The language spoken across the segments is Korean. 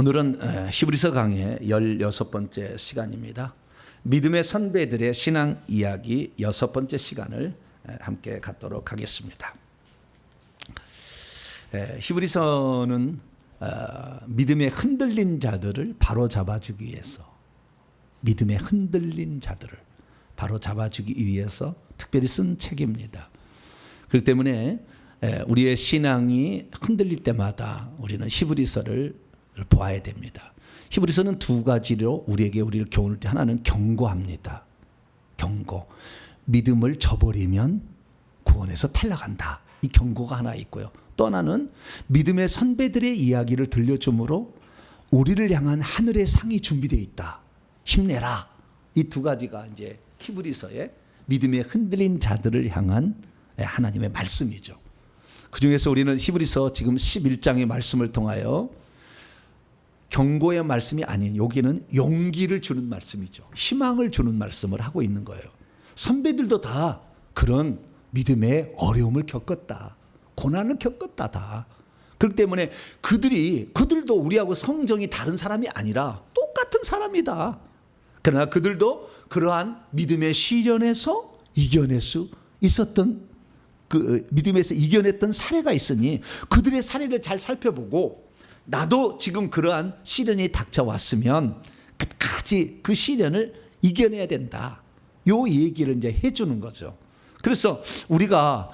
오늘은 히브리서 강의 16번째 시간입니다. 믿음의 선배들의 신앙 이야기 6번째 시간을 함께 갖도록 하겠습니다. 히브리서는 믿음에 흔들린 자들을 바로잡아주기 위해서, 믿음에 흔들린 자들을 바로잡아주기 위해서 특별히 쓴 책입니다. 그렇기 때문에 우리의 신앙이 흔들릴 때마다 우리는 히브리서를 보아야 됩니다. 히브리서는 두 가지로 우리를 교훈할 때, 하나는 경고합니다. 경고. 믿음을 저버리면 구원에서 탈락한다. 이 경고가 하나 있고요. 또 하나는 믿음의 선배들의 이야기를 들려줌으로 우리를 향한 하늘의 상이 준비되어 있다. 힘내라. 이 두 가지가 이제 히브리서의 믿음에 흔들린 자들을 향한 하나님의 말씀이죠. 그 중에서 우리는 히브리서 지금 11장의 말씀을 통하여 경고의 말씀이 아닌, 여기는 용기를 주는 말씀이죠. 희망을 주는 말씀을 하고 있는 거예요. 선배들도 다 그런 믿음의 어려움을 겪었다. 고난을 겪었다. 다. 그렇기 때문에 그들도 우리하고 성정이 다른 사람이 아니라 똑같은 사람이다. 그러나 그들도 그러한 믿음의 시련에서 이겨낼 수 있었던, 그 믿음에서 이겨냈던 사례가 있으니 그들의 사례를 잘 살펴보고, 나도 지금 그러한 시련이 닥쳐왔으면 끝까지 그 시련을 이겨내야 된다. 요 얘기를 이제 해주는 거죠. 그래서 우리가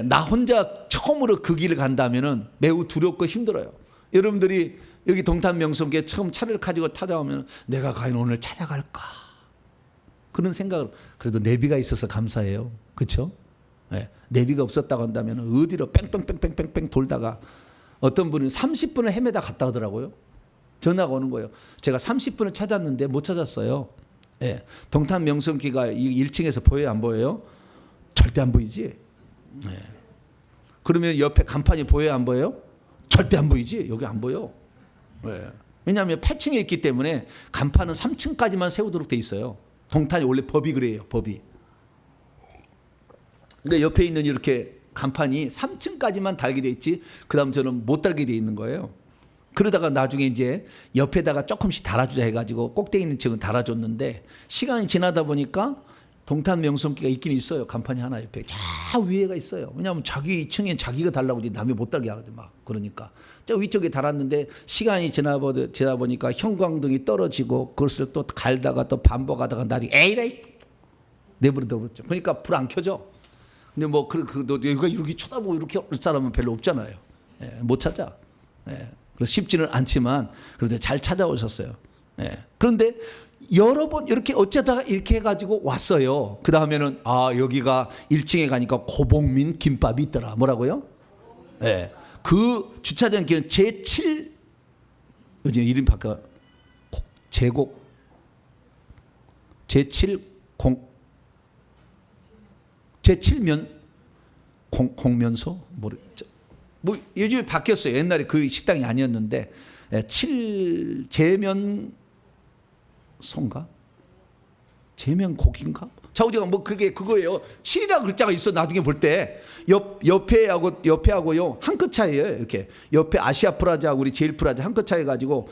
나 혼자 처음으로 그 길을 간다면은 매우 두렵고 힘들어요. 여러분들이 여기 동탄명성교회 처음 차를 가지고 찾아오면 내가 과연 오늘 찾아갈까? 그런 생각을, 그래도 내비가 있어서 감사해요. 그렇죠? 내비가 없었다고 한다면 어디로 뺑뺑뺑뺑뺑뺑 돌다가 어떤 분은 30분을 헤매다 갔다 오더라고요. 전화가 오는 거예요. 제가 30분을 찾았는데 못 찾았어요. 동탄 명성기가 1층에서 보여요, 안 보여요? 절대 안 보이지. 그러면 옆에 간판이 보여요, 안 보여요? 절대 안 보이지. 여기 안 보여. 왜냐하면 8층에 있기 때문에 간판은 3층까지만 세우도록 돼 있어요. 동탄이 원래 법이 그래요, 법이. 그러니까 옆에 있는 이렇게 간판이 3층까지만 달게 돼 있지, 그 다음 저는 못 달게 돼 있는 거예요. 그러다가 나중에 이제 옆에다가 조금씩 달아주자 해가지고 꼭대기 있는 층은 달아줬는데, 시간이 지나다 보니까 동탄 명성기가 있긴 있어요. 간판이 하나 옆에 저 위에가 있어요. 왜냐하면 자기 층에 자기가 달라고 이제 남이 못 달게 하거든 막. 그러니까 저 위쪽에 달았는데 시간이 지나다 보니까 형광등이 떨어지고 그것을 또 갈다가 또 반복하다가 나중에 에이라이 내버려뒀죠. 그러니까 불 안 켜져. 근데 뭐 여기가 이렇게 쳐다보고 이렇게 할 사람은 별로 없잖아요. 못 찾아. 그래서 쉽지는 않지만 그래도 잘 찾아오셨어요. 그런데 여러 번 이렇게 어쩌다가 이렇게 해가지고 왔어요. 그 다음에는 여기가 1층에 가니까 고복민 김밥이 있더라. 뭐라고요? 그 주차장 길은 제7, 요즘 이름 바꿔, 제곡 제7면 공면소? 뭐 요즘에 바뀌었어요. 옛날에 그 식당이 아니었는데 7제면소인가? 제면곡인가? 자우지가 뭐 그게 그거예요. 7이라는 글자가 있어. 나중에 볼 때 옆에하고요 한 끗 차이예요. 이렇게 옆에 아시아프라자하고 우리 제일프라자 한 끗 차이 가지고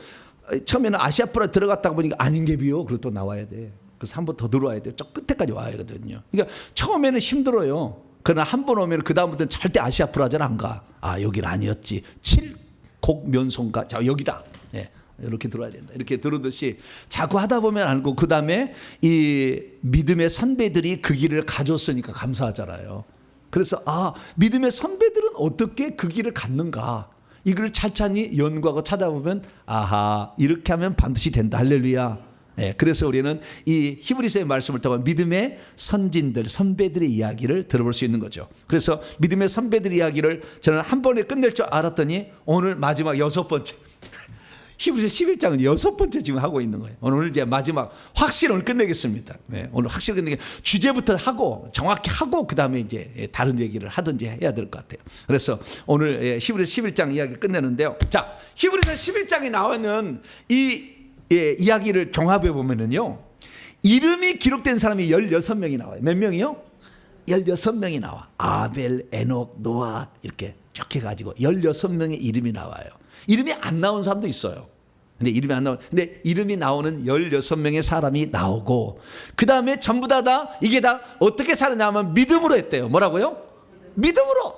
처음에는 아시아프라자 들어갔다가 보니까 아닌 게 비요. 그리고 또 나와야 돼. 그래서 한 번 더 들어와야 돼요. 저 끝에까지 와야 되거든요. 그러니까 처음에는 힘들어요. 그러나 한 번 오면 그 다음부터는 절대 아시아프라자는 안 가. 여기는 아니었지. 7곡면소인가? 자, 여기다. 이렇게 들어야 된다. 이렇게 들으듯이 자꾸 하다 보면 알고, 그 다음에 이 믿음의 선배들이 그 길을 가줬으니까 감사하잖아요. 그래서 믿음의 선배들은 어떻게 그 길을 갔는가? 이걸 찬찬히 연구하고 찾아보면 이렇게 하면 반드시 된다. 할렐루야. 그래서 우리는 이 히브리서의 말씀을 통해 믿음의 선진들, 선배들의 이야기를 들어볼 수 있는 거죠. 그래서 믿음의 선배들의 이야기를 저는 한 번에 끝낼 줄 알았더니 오늘 마지막 6번째, 히브리서 11장은 6번째 지금 하고 있는 거예요. 오늘 이제 마지막 확실히 오늘 끝내겠습니다. 오늘 확실히 끝내게 주제부터 하고 정확히 하고 그 다음에 이제 다른 얘기를 하든지 해야 될 것 같아요. 그래서 오늘 히브리서 11장 이야기 끝내는데요. 자, 히브리서 11장에 나오는 이 이야기를 종합해 보면은요, 이름이 기록된 사람이 16명이 나와요. 몇 명이요? 16명이 나와. 아벨, 에녹, 노아 이렇게 쭉 해가지고 16명의 이름이 나와요. 이름이 안 나온 사람도 있어요. 근데 이름이 안 나오. 근데 이름이 나오는 16명의 사람이 나오고, 그 다음에 전부 다 이게 다 어떻게 살았냐면 믿음으로 했대요. 뭐라고요? 믿음으로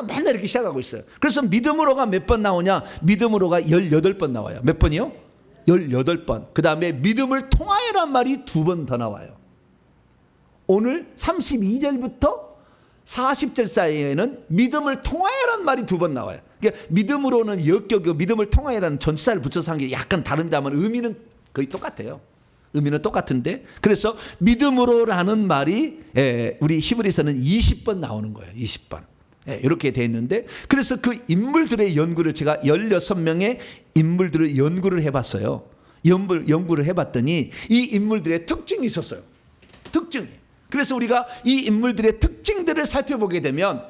맨날 이렇게 시작하고 있어요. 그래서 믿음으로가 몇 번 나오냐? 믿음으로가 18번 나와요. 몇 번이요? 18번. 그 다음에 믿음을 통하여란 말이 2번 더 나와요. 오늘 32절부터 40절 사이에는 믿음을 통하여란 말이 2번 나와요. 그러니까 믿음으로는 역격이고 믿음을 통하여라는 전치사를 붙여서 한 게 약간 다릅니다만 의미는 거의 똑같아요. 의미는 똑같은데, 그래서 믿음으로라는 말이 우리 히브리서는 20번 나오는 거예요. 20번. 이렇게 되어 있는데, 그래서 그 인물들의 연구를 제가 16명의 인물들을 연구를 해봤어요. 연구를 해봤더니 이 인물들의 특징이 있었어요. 특징이. 그래서 우리가 이 인물들의 특징들을 살펴보게 되면,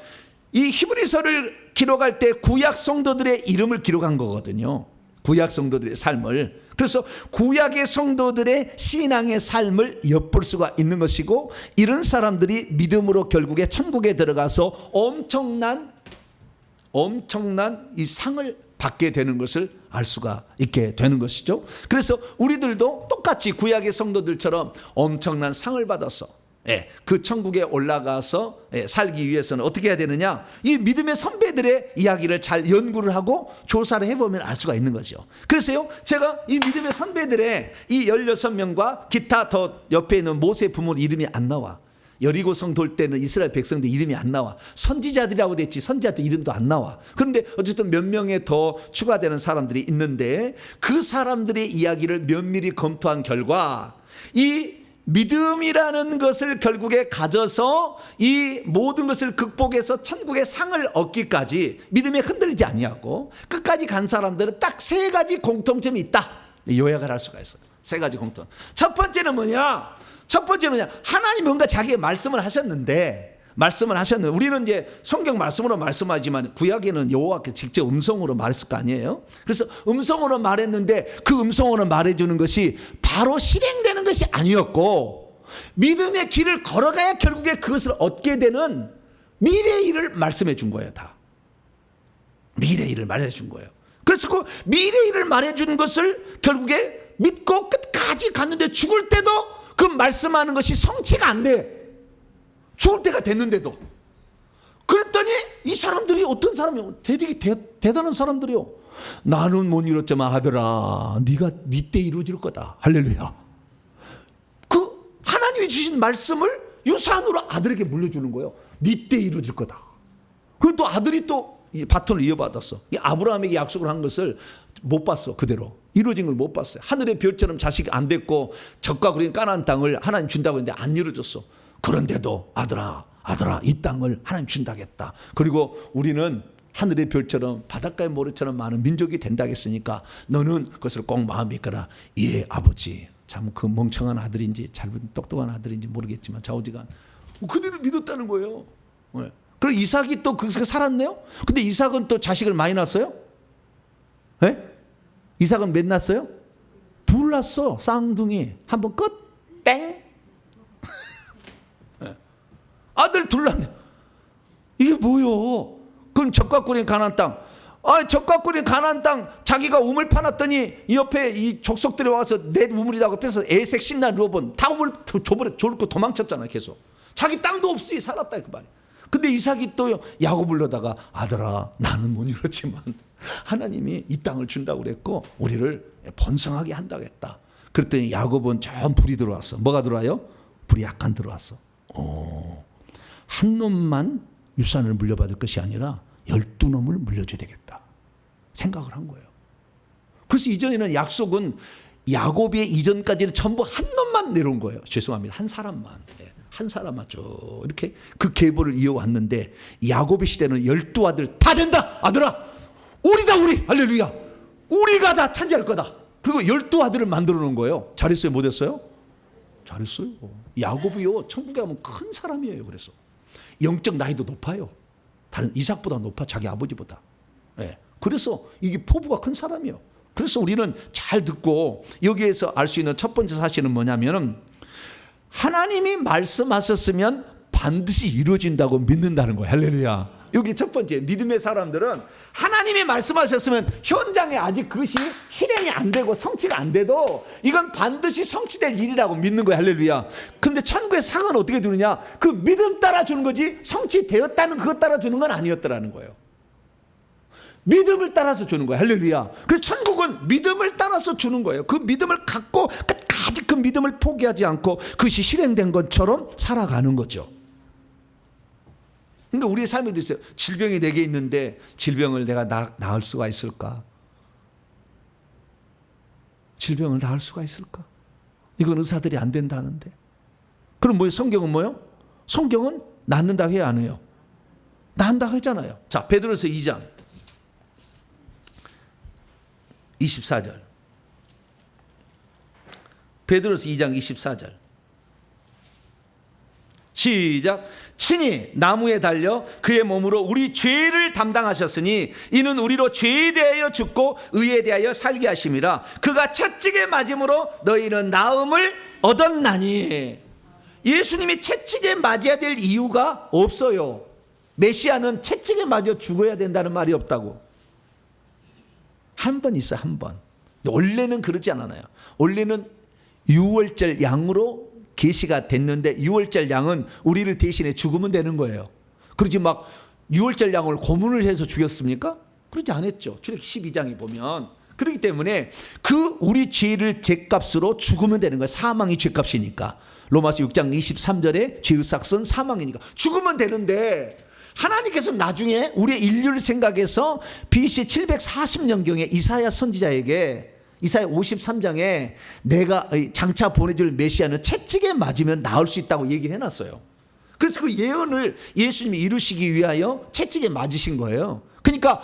이 히브리서를 기록할 때 구약 성도들의 이름을 기록한 거거든요. 구약 성도들의 삶을. 그래서 구약의 성도들의 신앙의 삶을 엿볼 수가 있는 것이고, 이런 사람들이 믿음으로 결국에 천국에 들어가서 엄청난 이 상을 받게 되는 것을 알 수가 있게 되는 것이죠. 그래서 우리들도 똑같이 구약의 성도들처럼 엄청난 상을 받아서 그 천국에 올라가서 살기 위해서는 어떻게 해야 되느냐? 이 믿음의 선배들의 이야기를 잘 연구를 하고 조사를 해보면 알 수가 있는 거죠. 그래서요, 제가 이 믿음의 선배들의 이 16명과 기타 더 옆에 있는 모세 부모 이름이 안 나와. 여리고성 돌 때는 이스라엘 백성들 이름이 안 나와. 선지자들이라고 됐지 선지자들 이름도 안 나와. 그런데 어쨌든 몇 명의 더 추가되는 사람들이 있는데, 그 사람들의 이야기를 면밀히 검토한 결과, 이 믿음이라는 것을 결국에 가져서 이 모든 것을 극복해서 천국의 상을 얻기까지 믿음에 흔들리지 아니하고 끝까지 간 사람들은 딱 3가지 공통점이 있다. 요약을 할 수가 있어요. 3가지 공통. 첫 번째는 뭐냐? 하나님이 뭔가 자기의 말씀을 하셨는데 우리는 이제 성경 말씀으로 말씀하지만 구약에는 여호와께 직접 음성으로 말했을 거 아니에요. 그래서 음성으로 말했는데 그 음성으로 말해주는 것이 바로 실행되는 것이 아니었고, 믿음의 길을 걸어가야 결국에 그것을 얻게 되는 미래의 일을 말씀해 준 거예요. 다 미래의 일을 말해 준 거예요. 그래서 그 미래의 일을 말해 준 것을 결국에 믿고 끝까지 갔는데, 죽을 때도 그 말씀하는 것이 성취가 안 돼. 죽을 때가 됐는데도. 그랬더니 이 사람들이 어떤 사람이요? 되게 대단한 사람들이요. 나는 못 이뤘지만 아들아, 네가 네 때 이루어질 거다. 할렐루야. 그 하나님이 주신 말씀을 유산으로 아들에게 물려주는 거예요. 네 때 이루어질 거다. 그리고 또 아들이 또 바톤을 이어받았어. 이 아브라함에게 약속을 한 것을 못 봤어. 그대로 이루어진 걸 못 봤어요. 하늘의 별처럼 자식이 안 됐고 적과 구린 가나안 땅을 하나님 준다고 했는데 안 이루어졌어. 그런데도 아들아 이 땅을 하나님 준다겠다. 그리고 우리는 하늘의 별처럼 바닷가의 모래처럼 많은 민족이 된다 했으니까 너는 그것을 꼭 마음에 이끌어라. 예 아버지. 참 그 멍청한 아들인지 잘못 똑똑한 아들인지 모르겠지만 좌우지간 그대로 믿었다는 거예요. 그리고 이삭이 또 거기서 살았네요. 근데 이삭은 또 자식을 많이 낳았어요? 이삭은 몇 낳았어요? 2 낳았어. 쌍둥이. 한번 끝. 땡. 아들 2 낳네. 이게 뭐요? 그럼 적과 꿀인 가나안 땅. 적과 꿀인 가나안 땅 자기가 우물 파놨더니 이 옆에 이 족속들이 와서 내 우물이라고 뺏어서 에색 신나 루본 다 우물 졸고 도망쳤잖아. 계속 자기 땅도 없이 살았다 그 말이야. 근데 이삭이 또 야곱 불러다가 아들아 나는 못 이뤘지만 하나님이 이 땅을 준다고 그랬고 우리를 번성하게 한다고 했다. 그랬더니 야곱은 좀 불이 들어왔어. 뭐가 들어와요? 불이 약간 들어왔어. 한 놈만 유산을 물려받을 것이 아니라 12놈을 물려줘야 되겠다 생각을 한 거예요. 그래서 이전에는 약속은 야곱의 이전까지는 전부 한 놈만 내려온 거예요. 죄송합니다. 한 사람만 쭉 이렇게 그 계보를 이어왔는데, 야곱의 시대는 12아들 다 된다. 아들아 우리다 우리. 할렐루야. 우리가 다 차지할 거다. 그리고 12아들을 만들어 놓은 거예요. 잘했어요 못했어요? 잘했어요. 야곱이요 천국에 가면 큰 사람이에요. 그래서 영적 나이도 높아요. 다른 이삭보다 높아. 자기 아버지보다. 그래서 이게 포부가 큰 사람이에요. 그래서 우리는 잘 듣고 여기에서 알 수 있는 첫 번째 사실은 뭐냐면은, 하나님이 말씀하셨으면 반드시 이루어진다고 믿는다는 거예요. 할렐루야. 여기 첫 번째, 믿음의 사람들은 하나님이 말씀하셨으면 현장에 아직 그것이 실행이 안 되고 성취가 안 돼도 이건 반드시 성취될 일이라고 믿는 거예요. 할렐루야. 그런데 천국의 상은 어떻게 주느냐? 그 믿음 따라 주는 거지 성취되었다는 그것 따라 주는 건 아니었더라는 거예요. 믿음을 따라서 주는 거예요. 할렐루야. 그래서 천국은 믿음을 따라서 주는 거예요. 그 믿음을 갖고 끝까지 그 믿음을 포기하지 않고 그것이 실행된 것처럼 살아가는 거죠. 그러니까 우리의 삶에도 있어요. 질병이 내게 있는데 질병을 내가 나을 수가 있을까? 질병을 나을 수가 있을까? 이건 의사들이 안 된다는데. 그럼 뭐예요? 성경은 뭐예요? 성경은 낫는다고 해요, 안 해요? 낫는다고 하잖아요. 자, 베드로서 2장 24절. 베드로서 2장 24절. 시작. 친히 나무에 달려 그의 몸으로 우리 죄를 담당하셨으니 이는 우리로 죄에 대하여 죽고 의에 대하여 살게 하심이라. 그가 채찍에 맞음으로 너희는 나음을 얻었나니. 예수님이 채찍에 맞아야 될 이유가 없어요. 메시아는 채찍에 맞아 죽어야 된다는 말이 없다고. 한 번 있어, 한 번. 원래는 그러지 않아요. 원래는 유월절 양으로 계시가 됐는데 유월절 양은 우리를 대신해 죽으면 되는 거예요. 그러지 막 유월절 양을 고문을 해서 죽였습니까? 그러지 않았죠. 출애굽기 12장에 보면. 그렇기 때문에 그 우리 죄를 죄값으로 죽으면 되는 거예요. 사망이 죄값이니까. 로마서 6장 23절에 죄의 삭은 사망이니까 죽으면 되는데, 하나님께서 나중에 우리의 인류를 생각해서 BC 740년경에 이사야 선지자에게 이사야 53장에 내가 장차 보내줄 메시아는 채찍에 맞으면 나을 수 있다고 얘기를 해놨어요. 그래서 그 예언을 예수님이 이루시기 위하여 채찍에 맞으신 거예요. 그러니까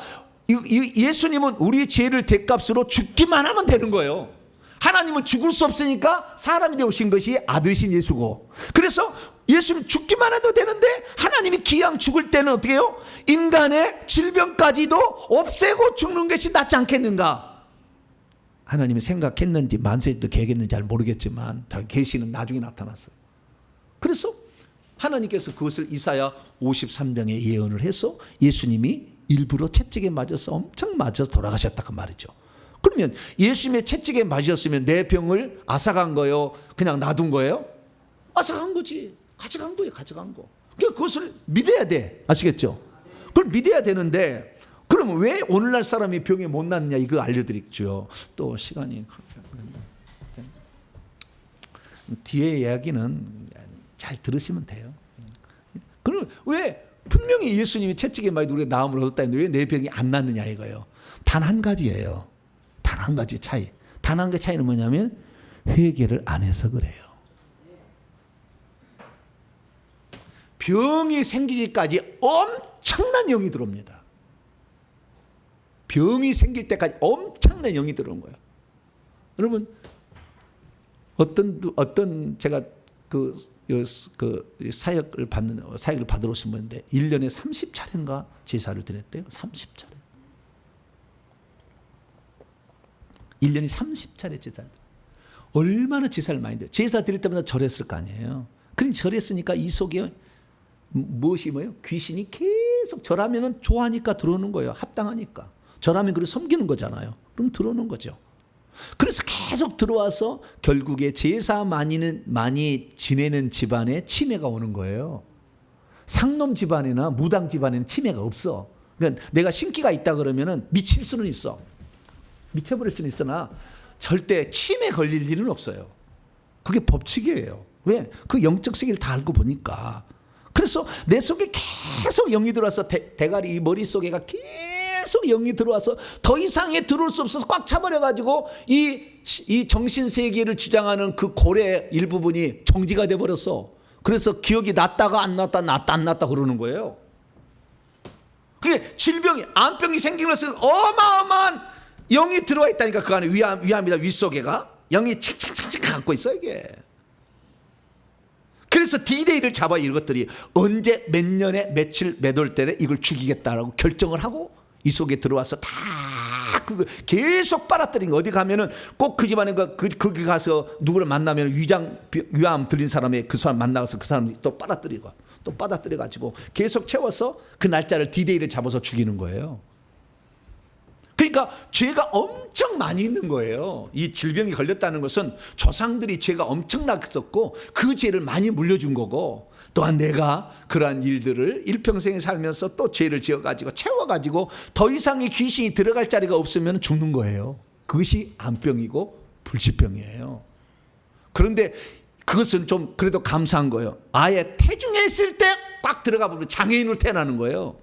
예수님은 우리의 죄를 대값으로 죽기만 하면 되는 거예요. 하나님은 죽을 수 없으니까 사람이 되오신 것이 아들이신 예수고, 그래서 예수님 죽기만 해도 되는데 하나님이 기왕 죽을 때는 어떻게 해요? 인간의 질병까지도 없애고 죽는 것이 낫지 않겠는가? 하나님이 생각했는지 만세도 계획했는지 잘 모르겠지만 계시는 나중에 나타났어요. 그래서 하나님께서 그것을 이사야 53장에 예언을 해서 예수님이 일부러 채찍에 맞아서 엄청 맞아서 돌아가셨다고 말이죠. 그러면 예수님의 채찍에 맞으셨으면 내 병을 앗아간 거예요? 그냥 놔둔 거예요? 앗아간 거지. 가져간 거예요. 가져간 거. 그러니까 그것을 믿어야 돼. 아시겠죠? 그걸 믿어야 되는데, 그럼 왜 오늘날 사람이 병에 못 낫냐, 이거 알려드리죠. 또 시간이 뒤에 이야기는 잘 들으시면 돼요. 그럼 왜 분명히 예수님이 채찍에 맞아 우리가 나음을 얻었다 했는데 왜 내 병이 안 낫느냐 이거예요. 단 한 가지예요. 단 한 가지 차이. 단 한 가지 차이는 뭐냐면 회개를 안 해서 그래요. 병이 생기기까지 엄청난 영이 들어옵니다. 병이 생길 때까지 엄청난 영이 들어온 거예요. 여러분, 어떤 제가 그 사역을 받으러 오신 분인데 1년에 30차례인가 제사를 드렸대요. 30차례. 1년에 30차례 제사를. 얼마나 제사를 많이 드려요. 제사 드릴 때마다 절했을 거 아니에요. 그럼 절했으니까 이 속에 무엇이 뭐예요? 귀신이 계속 절하면 좋아하니까 들어오는 거예요. 합당하니까. 절하면 그걸 섬기는 거잖아요. 그럼 들어오는 거죠. 그래서 계속 들어와서 결국에 제사 많이 지내는 집안에 치매가 오는 거예요. 상놈 집안이나 무당 집안에는 치매가 없어. 그러니까 내가 신기가 있다 그러면은 미칠 수는 있어. 미쳐버릴 수는 있으나 절대 치매 걸릴 일은 없어요. 그게 법칙이에요. 왜? 그 영적 세계를 다 알고 보니까. 그래서 내 속에 계속 영이 들어와서 대가리 이 머릿속에가 계속 영이 들어와서 더 이상에 들어올 수 없어서 꽉 차버려가지고 이 정신세계를 주장하는 그 고래 일부분이 정지가 돼버렸어. 그래서 기억이 났다가 안 났다 났다 안 났다 그러는 거예요. 그게 질병이 암병이 생긴 것은 어마어마한 영이 들어와 있다니까. 그 안에 위암이다 윗속에가 영이 칙칙칙칙 갖고 있어 이게. 그래서 D-Day를 잡아 이것들이 언제 몇 년에 며칠 몇 월 때에 이걸 죽이겠다라고 결정을 하고 이 속에 들어와서 다 계속 빨아들인 거. 어디 가면은 꼭 그 집안에 거기 가서 누구를 만나면 위암 들린 사람의 그 사람 만나서 그 사람 또 빨아들이고 또 빨아들여 가지고 계속 채워서 그 날짜를 디데이를 잡아서 죽이는 거예요. 그러니까 죄가 엄청 많이 있는 거예요. 이 질병이 걸렸다는 것은 조상들이 죄가 엄청났었고 그 죄를 많이 물려준 거고, 또한 내가 그러한 일들을 일평생에 살면서 또 죄를 지어가지고 채워가지고 더 이상 이 귀신이 들어갈 자리가 없으면 죽는 거예요. 그것이 암병이고 불치병이에요. 그런데 그것은 좀 그래도 감사한 거예요. 아예 태중에 있을 때 꽉 들어가 보면 장애인으로 태어나는 거예요.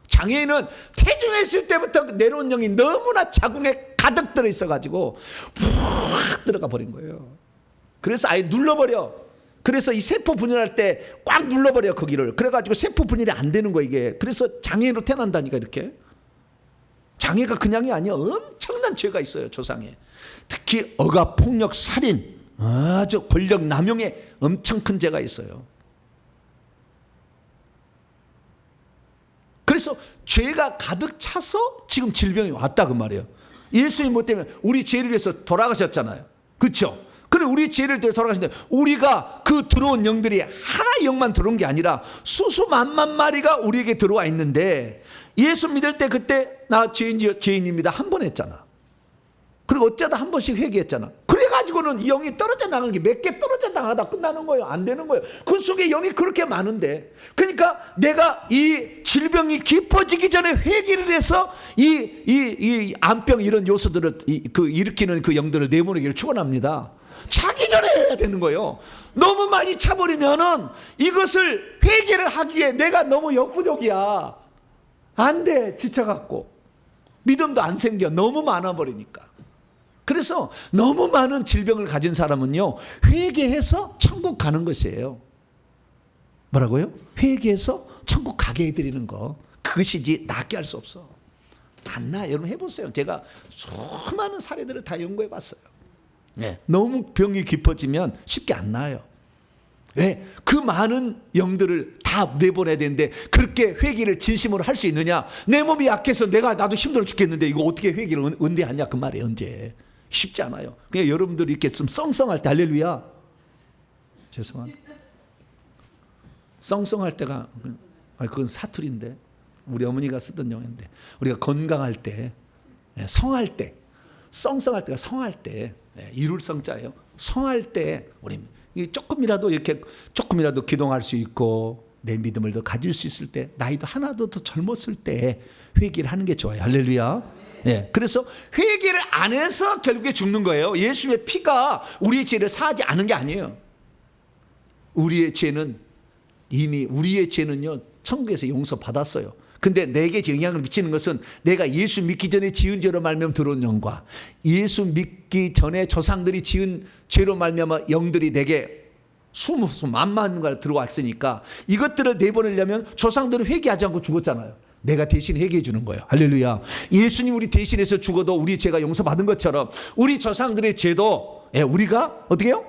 장애인은 태중에 있을 때부터 내려온 영이 너무나 자궁에 가득 들어있어가지고 푹 들어가 버린 거예요. 그래서 아예 눌러버려. 그래서 이 세포 분열할 때 꽉 눌러버려 거기를. 그래가지고 세포 분열이 안 되는 거예요 이게. 그래서 장애인으로 태어난다니까 이렇게. 장애가 그냥이 아니야. 엄청난 죄가 있어요 조상에. 특히 억압, 폭력, 살인, 아주 권력 남용에 엄청 큰 죄가 있어요. 그래서 죄가 가득 차서 지금 질병이 왔다 그 말이에요. 예수님 뭐 때문에 우리 죄를 위해서 돌아가셨잖아요. 그렇죠? 그래 우리 죄를 위해서 돌아가셨는데 우리가 그 들어온 영들이 하나의 영만 들어온 게 아니라 수수만만 마리가 우리에게 들어와 있는데, 예수 믿을 때 그때 나 죄인입니다 한 번 했잖아. 그리고 어쩌다 한 번씩 회개했잖아. 그래가지고는 영이 떨어져 나가는 게 몇 개 떨어져 나가다 끝나는 거예요. 안 되는 거예요. 그 속에 영이 그렇게 많은데, 그러니까 내가 이 질병이 깊어지기 전에 회개를 해서 이 암병 이런 요소들을 일으키는 그 영들을 내보내기를 축원합니다. 차기 전에 해야 되는 거예요. 너무 많이 차버리면은 이것을 회개를 하기에 내가 너무 역부족이야. 안 돼. 지쳐갖고 믿음도 안 생겨. 너무 많아버리니까. 그래서 너무 많은 질병을 가진 사람은요, 회개해서 천국 가는 것이에요. 뭐라고요? 회개해서 천국 가게 해드리는 거. 그것이지 낫게 할 수 없어. 안 나. 여러분 해보세요. 제가 수많은 사례들을 다 연구해 봤어요. 네. 너무 병이 깊어지면 쉽게 안 나아요. 왜? 그 많은 영들을 다 내보내야 되는데 그렇게 회개를 진심으로 할 수 있느냐? 내 몸이 약해서 나도 힘들어 죽겠는데 이거 어떻게 회개를 언제 하냐 그 말이에요. 언제? 쉽지 않아요. 그냥 여러분들이 이렇게 좀 썽썽할 때, 할렐루야. 죄송합니다. 썽썽할 때가, 그건 사투리인데 우리 어머니가 쓰던 용어인데, 우리가 건강할 때, 성할 때, 썽썽할 때가 성할 때, 이룰 성자예요. 성할 때 우리 조금이라도 기동할 수 있고 내 믿음을 더 가질 수 있을 때, 나이도 하나도 더 젊었을 때 회개를 하는 게 좋아요. 할렐루야. 네, 그래서 회개를 안 해서 결국에 죽는 거예요. 예수의 피가 우리의 죄를 사하지 않은 게 아니에요. 우리의 죄는요 천국에서 용서받았어요. 근데 내게 영향을 미치는 것은 내가 예수 믿기 전에 지은 죄로 말미암아 들어온 영과 예수 믿기 전에 조상들이 지은 죄로 말미암아 영들이 내게 수만만가 들어왔으니까 이것들을 내보내려면 조상들은 회개하지 않고 죽었잖아요. 내가 대신 회개해 주는 거예요. 할렐루야. 예수님 우리 대신해서 죽어도 우리 죄가 용서받은 것처럼 우리 조상들의 죄도 우리가 어떻게 해요?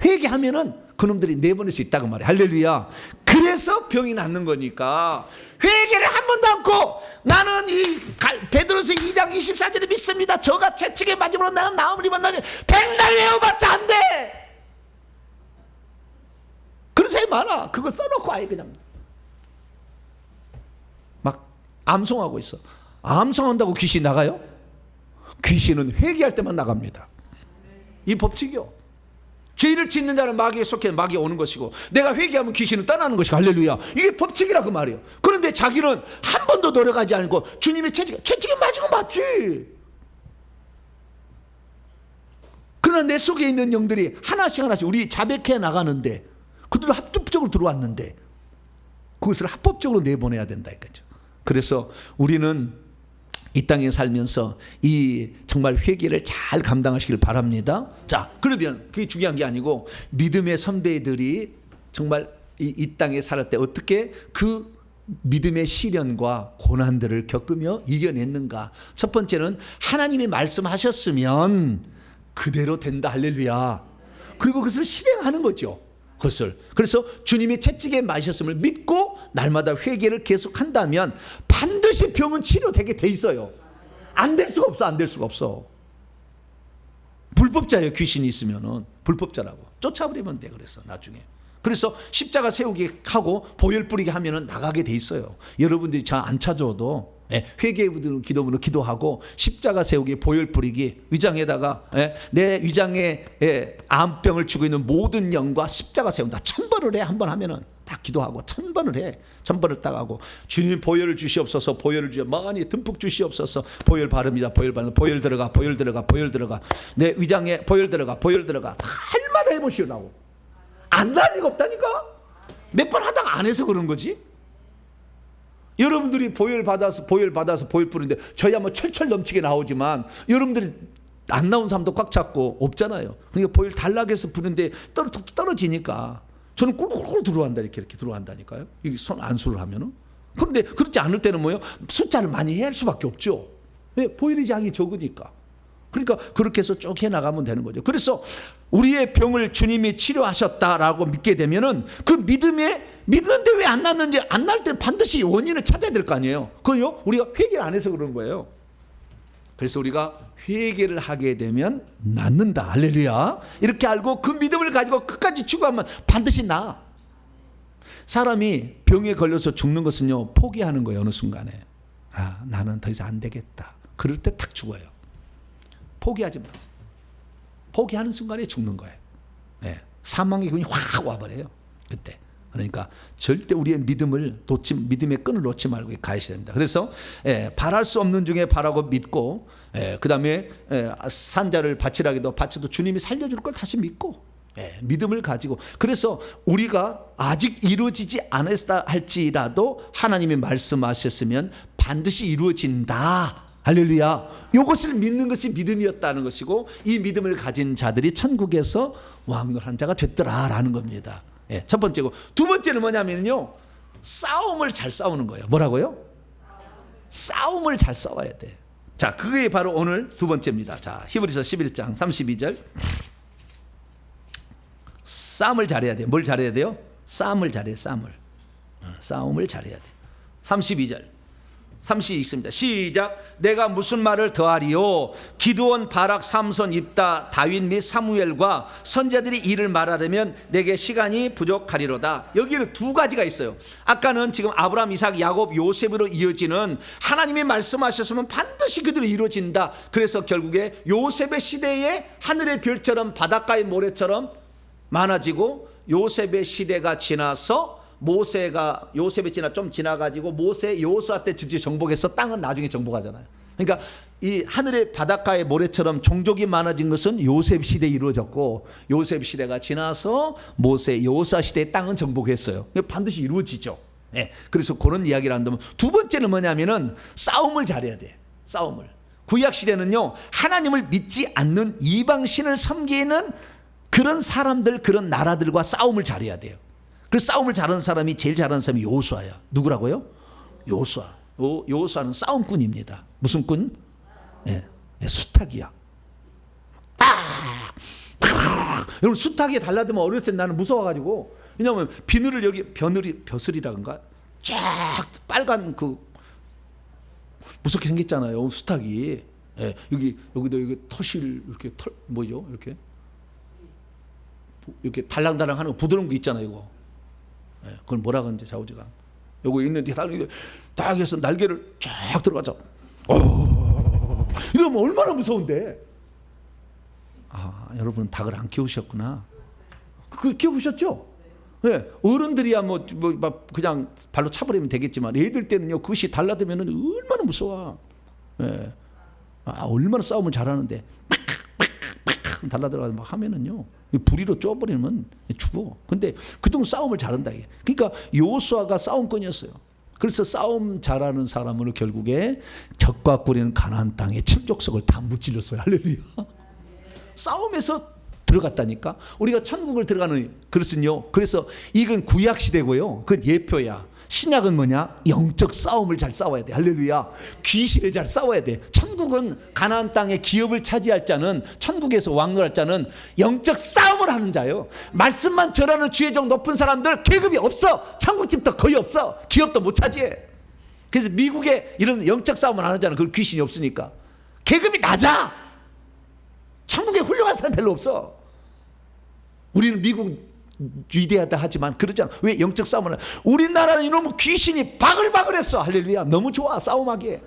회개하면은 그놈들이 내보낼 수 있다고 말이에요. 할렐루야. 그래서 병이 낫는 거니까 회개를 한 번도 않고 나는 이 베드로서 2장 24절에 믿습니다. 저가 채찍에 맞음으로 나는 나음을 입었나니 백날 외워봤자 안 돼. 그런 사람이 많아. 그거 써놓고 아예 그냥 막 암송하고 있어. 암송한다고 귀신이 나가요? 귀신은 회개할 때만 나갑니다. 이 법칙이요. 죄를 짓는 자는 마귀에 속해 마귀가 오는 것이고 내가 회개하면 귀신은 떠나는 것이고 할렐루야. 이게 법칙이라 그 말이에요. 그런데 자기는 한 번도 노력하지 않고 주님의 채찍에 맞은 건 맞지. 그러나 내 속에 있는 영들이 하나씩 우리 자백해 나가는데 그들도 합법적으로 들어왔는데 그것을 합법적으로 내보내야 된다 이거죠. 그래서 우리는 이 땅에 살면서 이 정말 회개를 잘 감당하시길 바랍니다. 자, 그러면 그게 중요한 게 아니고 믿음의 선배들이 정말 이 땅에 살을 때 어떻게 그 믿음의 시련과 고난들을 겪으며 이겨냈는가. 첫 번째는 하나님이 말씀하셨으면 그대로 된다. 할렐루야. 그리고 그것을 실행하는 거죠. 그래서 주님이 채찍에 맞으셨음을 믿고 날마다 회개를 계속한다면 반드시 병은 치료되게 돼 있어요. 안 될 수가 없어. 안 될 수가 없어. 불법자예요. 귀신이 있으면은 불법자라고 쫓아버리면 돼. 그래서 나중에 그래서 십자가 세우기 하고 보혈 뿌리게 하면은 나가게 돼 있어요. 여러분들이 잘 안 찾아도 회개 기도문으로 기도하고 십자가 세우기 보혈 뿌리기 위장에다가 내 위장에 암병을 주고 있는 모든 영과 십자가 세운다. 1000번을 해. 한 번 하면은 다 기도하고 1000번을 해. 1000번을 딱 하고 주님 보혈을 주시옵소서. 보혈을 주여 많이 듬뿍 주시옵소서. 보혈 바릅니다. 보혈 바릅니다. 보혈 들어가. 보혈 들어가. 보혈 들어가. 내 위장에 보혈 들어가. 보혈 들어가. 할마다 해보시라고. 안 날 리가 없다니까. 몇 번 하다가 안 해서 그런 거지. 여러분들이 보혈 받아서 보혈 뿌리는데 저야 뭐 철철 넘치게 나오지만 여러분들이 안 나온 사람도 꽉 잡고 없잖아요. 그러니까 보혈 달라고 해서 부는데 떨어지니까 저는 꿀꿀꿀 들어간다. 이렇게 들어간다니까요. 이게 손 안수를 하면은. 그런데 그렇지 않을 때는 뭐예요? 숫자를 많이 해야 할 수밖에 없죠. 왜? 보혈의 양이 적으니까. 그러니까 그렇게 해서 쭉 해나가면 되는 거죠. 그래서 우리의 병을 주님이 치료하셨다라고 믿게 되면은 그 믿는데 왜 안 낫는지 안 날 때는 반드시 원인을 찾아야 될 거 아니에요. 그건요 우리가 회개를 안 해서 그런 거예요. 그래서 우리가 회개를 하게 되면 낫는다. 할렐루야. 이렇게 알고 그 믿음을 가지고 끝까지 추구하면 반드시 나. 사람이 병에 걸려서 죽는 것은요 포기하는 거예요. 어느 순간에 나는 더 이상 안 되겠다. 그럴 때 탁 죽어요. 포기하지 마세요. 포기하는 순간에 죽는 거예요. 사망의 기운이 확 와버려요. 그때. 그러니까 절대 우리의 믿음의 끈을 놓지 말고 가야셔야 됩니다. 그래서 바랄 수 없는 중에 바라고 믿고 그 다음에 산자를 바치라기도 바쳐도 주님이 살려줄 걸 다시 믿고 믿음을 가지고 그래서 우리가 아직 이루어지지 않았다 할지라도 하나님이 말씀하셨으면 반드시 이루어진다. 할렐루야. 이것을 믿는 것이 믿음이었다는 것이고 이 믿음을 가진 자들이 천국에서 왕노한 자가 됐더라라는 겁니다. 첫 번째고 두 번째는 뭐냐면요 싸움을 잘 싸우는 거예요. 뭐라고요? 싸움을 잘 싸워야 돼. 자, 그게 바로 오늘 두 번째입니다. 자, 히브리서 11장 32절. 싸움을 잘해야 돼. 뭘 잘해야 돼요? 싸움을 잘해. 싸움을 잘해야 돼. 32절. 30 읽습니다. 시작. 내가 무슨 말을 더하리요? 기드온, 바락, 삼손, 입다, 다윗 및 사무엘과 선자들이 이를 말하려면 내게 시간이 부족하리로다. 여기는 두 가지가 있어요. 아까는 지금 아브라함, 이삭, 야곱, 요셉으로 이어지는 하나님이 말씀하셨으면 반드시 그대로 이루어진다. 그래서 결국에 요셉의 시대에 하늘의 별처럼 바닷가의 모래처럼 많아지고 요셉의 시대가 지나서 요셉이 좀 지나가지고 모세 여호수아 때 즉시 정복해서 땅은 나중에 정복하잖아요. 그러니까 이 하늘의 바닷가의 모래처럼 종족이 많아진 것은 요셉 시대에 이루어졌고 요셉 시대가 지나서 모세 여호수아 시대의 땅은 정복했어요. 반드시 이루어지죠. 그래서 그런 이야기를 한다면 두 번째는 뭐냐면은 싸움을 잘해야 돼. 싸움을. 구약 시대는요 하나님을 믿지 않는 이방신을 섬기는 그런 사람들 그런 나라들과 싸움을 잘해야 돼요. 그 싸움을 잘하는 사람이 제일 잘하는 사람이 여호수아야. 누구라고요? 여호수아. 여호수아는 싸움꾼입니다. 무슨 꾼? 수탉이야. 여러분 수탉에 달라들면 어렸을 때 나는 무서워가지고 왜냐하면 비늘을 여기 벼슬이라든가 쫙 빨간 그 무섭게 생겼잖아요. 수탉이 여기도 여기 털실 이렇게 뭐죠? 이렇게 달랑달랑하는 거 부드러운 거 있잖아요. 이거. 그걸 뭐라 그러는지 좌우지가. 요거 있는데 딱 해서 날개를 쫙 들어가죠. 이러면 얼마나 무서운데. 여러분 닭을 안 키우셨구나. 그 키워보셨죠? 네. 어른들이야 뭐 그냥 발로 차버리면 되겠지만 애들 때는요 그것이 달라들면 얼마나 무서워. 얼마나 싸움을 잘하는데 달라들어가서 막 하면은요 부리로 쪼버리면 죽어. 근데 그동안 싸움을 잘한다. 그러니까 여호수아가 싸움꾼이었어요. 그래서 싸움 잘하는 사람으로 결국에 적과 꾸리는 가나안 땅에 칠족석을 다 무찔렀어요. 할렐루야. 싸움에서 들어갔다니까. 우리가 천국을 들어가는 그것은요. 그래서 이건 구약 시대고요. 그건 예표야. 신약은 뭐냐? 영적 싸움을 잘 싸워야 돼. 할렐루야. 귀신을 잘 싸워야 돼. 천국은 가나안 땅의 기업을 차지할 자는 천국에서 왕노할 자는 영적 싸움을 하는 자요. 말씀만 전하는 주의적 높은 사람들 계급이 없어. 천국집도 거의 없어. 기업도 못 차지해. 그래서 미국에 이런 영적 싸움을 안 하잖아. 그 귀신이 없으니까. 계급이 낮아. 천국에 훌륭한 사람 별로 없어. 우리는 미국 위대하다 하지만 그러잖아. 왜 영적 싸움을? 우리나라는 이놈의 귀신이 바글바글했어. 할렐루야. 너무 좋아 싸움하기에.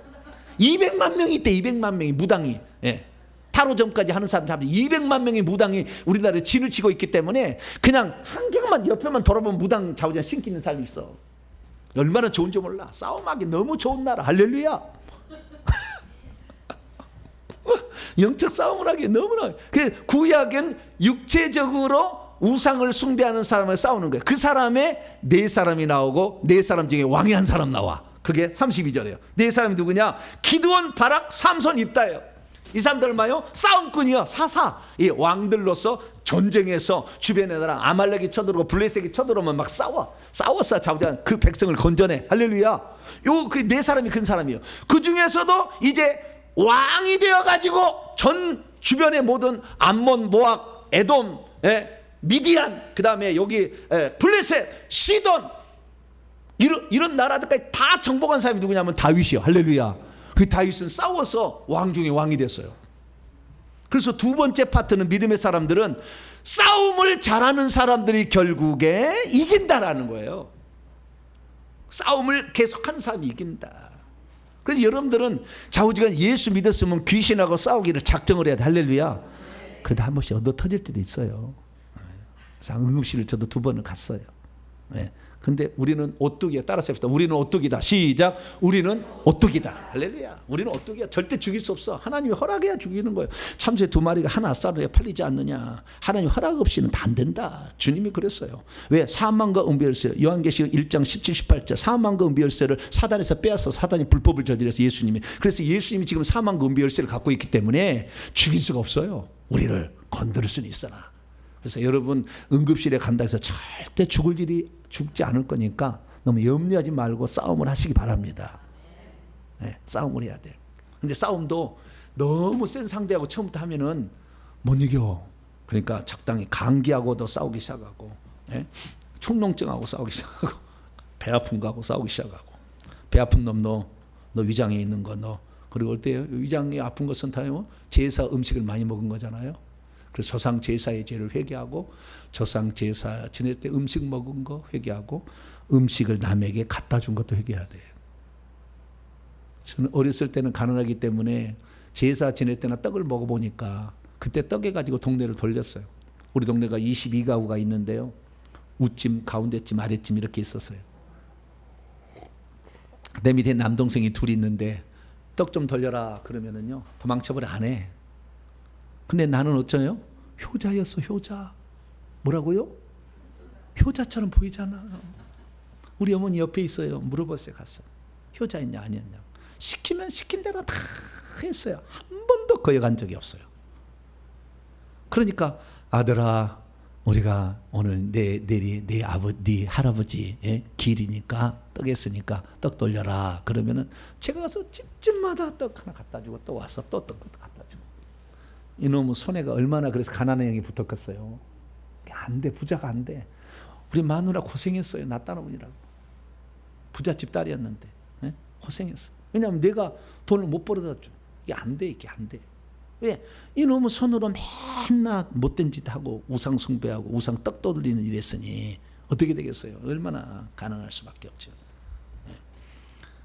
200만 명이 있대. 200만 명이 무당이. 예. 타로점까지 하는 사람 잡지. 200만 명의 무당이 우리나라에 진을 치고 있기 때문에 그냥 한 개만 옆에만 돌아보면 무당 좌우자 신기는 사람이 있어. 얼마나 좋은지 몰라. 싸움하기 너무 좋은 나라. 할렐루야. 영적 싸움을 하기 너무나. 구약은 육체적으로 우상을 숭배하는 사람을 싸우는 거예요. 그 사람에 네 사람이 나오고 네 사람 중에 왕이 한 사람 나와. 그게 32절이에요. 네 사람이 누구냐? 기드온, 바락, 삼손, 입다예요. 이 사람들 얼마요? 싸움꾼이요. 사사. 이 왕들로서 전쟁에서 주변에 나라 아말렉이 쳐들어오고 블레셋이 쳐들어오면 막 싸웠어. 자우자 그 백성을 건져내. 할렐루야. 요 그 네 사람이 큰 사람이에요. 그 중에서도 이제 왕이 되어가지고 전 주변의 모든 암몬, 모압, 에돔, 미디안, 그 다음에 여기 블레셋, 시돈 이런 나라들까지 다 정복한 사람이 누구냐면 다윗이요. 할렐루야. 그 다윗은 싸워서 왕 중에 왕이 됐어요. 그래서 두 번째 파트는 믿음의 사람들은 싸움을 잘하는 사람들이 결국에 이긴다라는 거예요. 싸움을 계속하는 사람이 이긴다. 그래서 여러분들은 좌우지간 예수 믿었으면 귀신하고 싸우기를 작정을 해야 돼. 할렐루야. 그래도 한 번씩 얻어 터질 때도 있어요. 그래서 응급실을 저도 2번을 갔어요. 근데 우리는 오뚜기야. 따라서 합시다. 우리는 오뚜기다. 시작. 우리는 오뚜기다. 할렐루야. 우리는 오뚜기야. 절대 죽일 수 없어. 하나님이 허락해야 죽이는 거예요. 참새 2마리가 하나 쌀에 팔리지 않느냐. 하나님 허락 없이는 다 안 된다. 주님이 그랬어요. 왜? 사망과 은비열쇠. 요한계시록 1장 17, 18절. 사망과 은비열쇠를 사단에서 빼앗아 사단이 불법을 저질러서 예수님이. 그래서 예수님이 지금 사망과 은비열쇠를 갖고 있기 때문에 죽일 수가 없어요. 우리를 건드릴 수는 있으나. 그래서 여러분 응급실에 간다 해서 절대 죽지 않을 거니까 너무 염려하지 말고 싸움을 하시기 바랍니다. 싸움을 해야 돼. 근데 싸움도 너무 센 상대하고 처음부터 하면은 못 이겨. 그러니까 적당히 감기하고도 싸우기 시작하고, 축농증하고 싸우기 시작하고, 배 아픈 거하고 싸우기 시작하고, 배 아픈 놈 너 위장에 있는 거 너. 그리고 어때요? 위장이 아픈 것은 다 제사 음식을 많이 먹은 거잖아요. 그래서 조상 제사의 죄를 회개하고 조상 제사 지낼 때 음식 먹은 거 회개하고 음식을 남에게 갖다 준 것도 회개해야 돼요. 저는 어렸을 때는 가난하기 때문에 제사 지낼 때나 떡을 먹어보니까 그때 떡에 가지고 동네를 돌렸어요. 우리 동네가 22가구가 있는데요. 우찜, 가운데찜, 아래찜 이렇게 있었어요. 내 밑에 남동생이 둘이 있는데 떡 좀 돌려라 그러면은요 도망쳐버려 안 해. 근데 나는 어쩌요? 효자였어. 효자. 뭐라고요? 효자처럼 보이잖아. 우리 어머니 옆에 있어요. 물어봤어요. 가서 효자였냐 아니었냐. 시키면 시킨 대로 다 했어요. 한 번도 거역한 적이 없어요. 그러니까 아들아 우리가 오늘 네 할아버지 길이니까 떡 했으니까 떡 돌려라 그러면은 제가 가서 집집마다 떡 하나 갖다 주고 또 와서 또 떡 갖다 주고. 이놈의 손해가 얼마나 그래서 가난한 형이 붙었겠어요. 안 돼. 부자가 안 돼. 우리 마누라 고생했어요. 나 따라오느라고. 부잣집 딸이었는데 고생했어. 왜냐하면 내가 돈을 못 벌어다 줘. 이게 안 돼. 이게 안 돼. 왜? 이놈의 손으로 맨날 못된 짓 하고 우상 숭배하고 우상 떡 떠돌리는 일 했으니 어떻게 되겠어요? 얼마나 가난할 수밖에 없죠.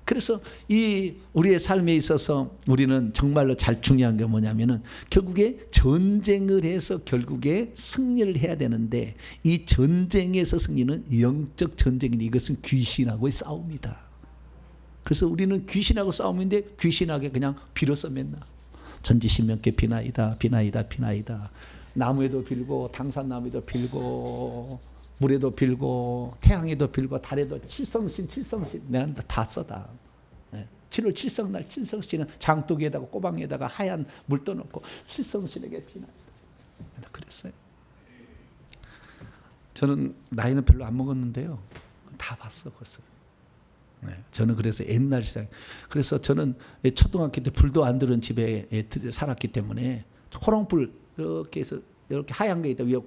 그래서 이 우리의 삶에 있어서 우리는 정말로 잘 중요한 게 뭐냐면은 결국에 전쟁을 해서 결국에 승리를 해야 되는데 이 전쟁에서 승리는 영적 전쟁인데 이것은 귀신하고의 싸움이다. 그래서 우리는 귀신하고 싸움인데 귀신하게 그냥 빌어서 맨날 전지신명께 비나이다 비나이다 비나이다. 나무에도 빌고 당산나무에도 빌고 물에도 빌고 태양에도 빌고 달에도 칠성신 내가 다 써다. 7월 칠성날 칠성신은 장독에다가 꼬방에다가 하얀 물 떠놓고 칠성신에게 비나이다. 그랬어요. 저는 나이는 별로 안 먹었는데요. 다 봤어 벌써. 저는 그래서 옛날 시장. 그래서 저는 초등학교 때 불도 안 들은 집에 살았기 때문에 호롱불 이렇게 해서 이렇게 하얀 게 있다 위에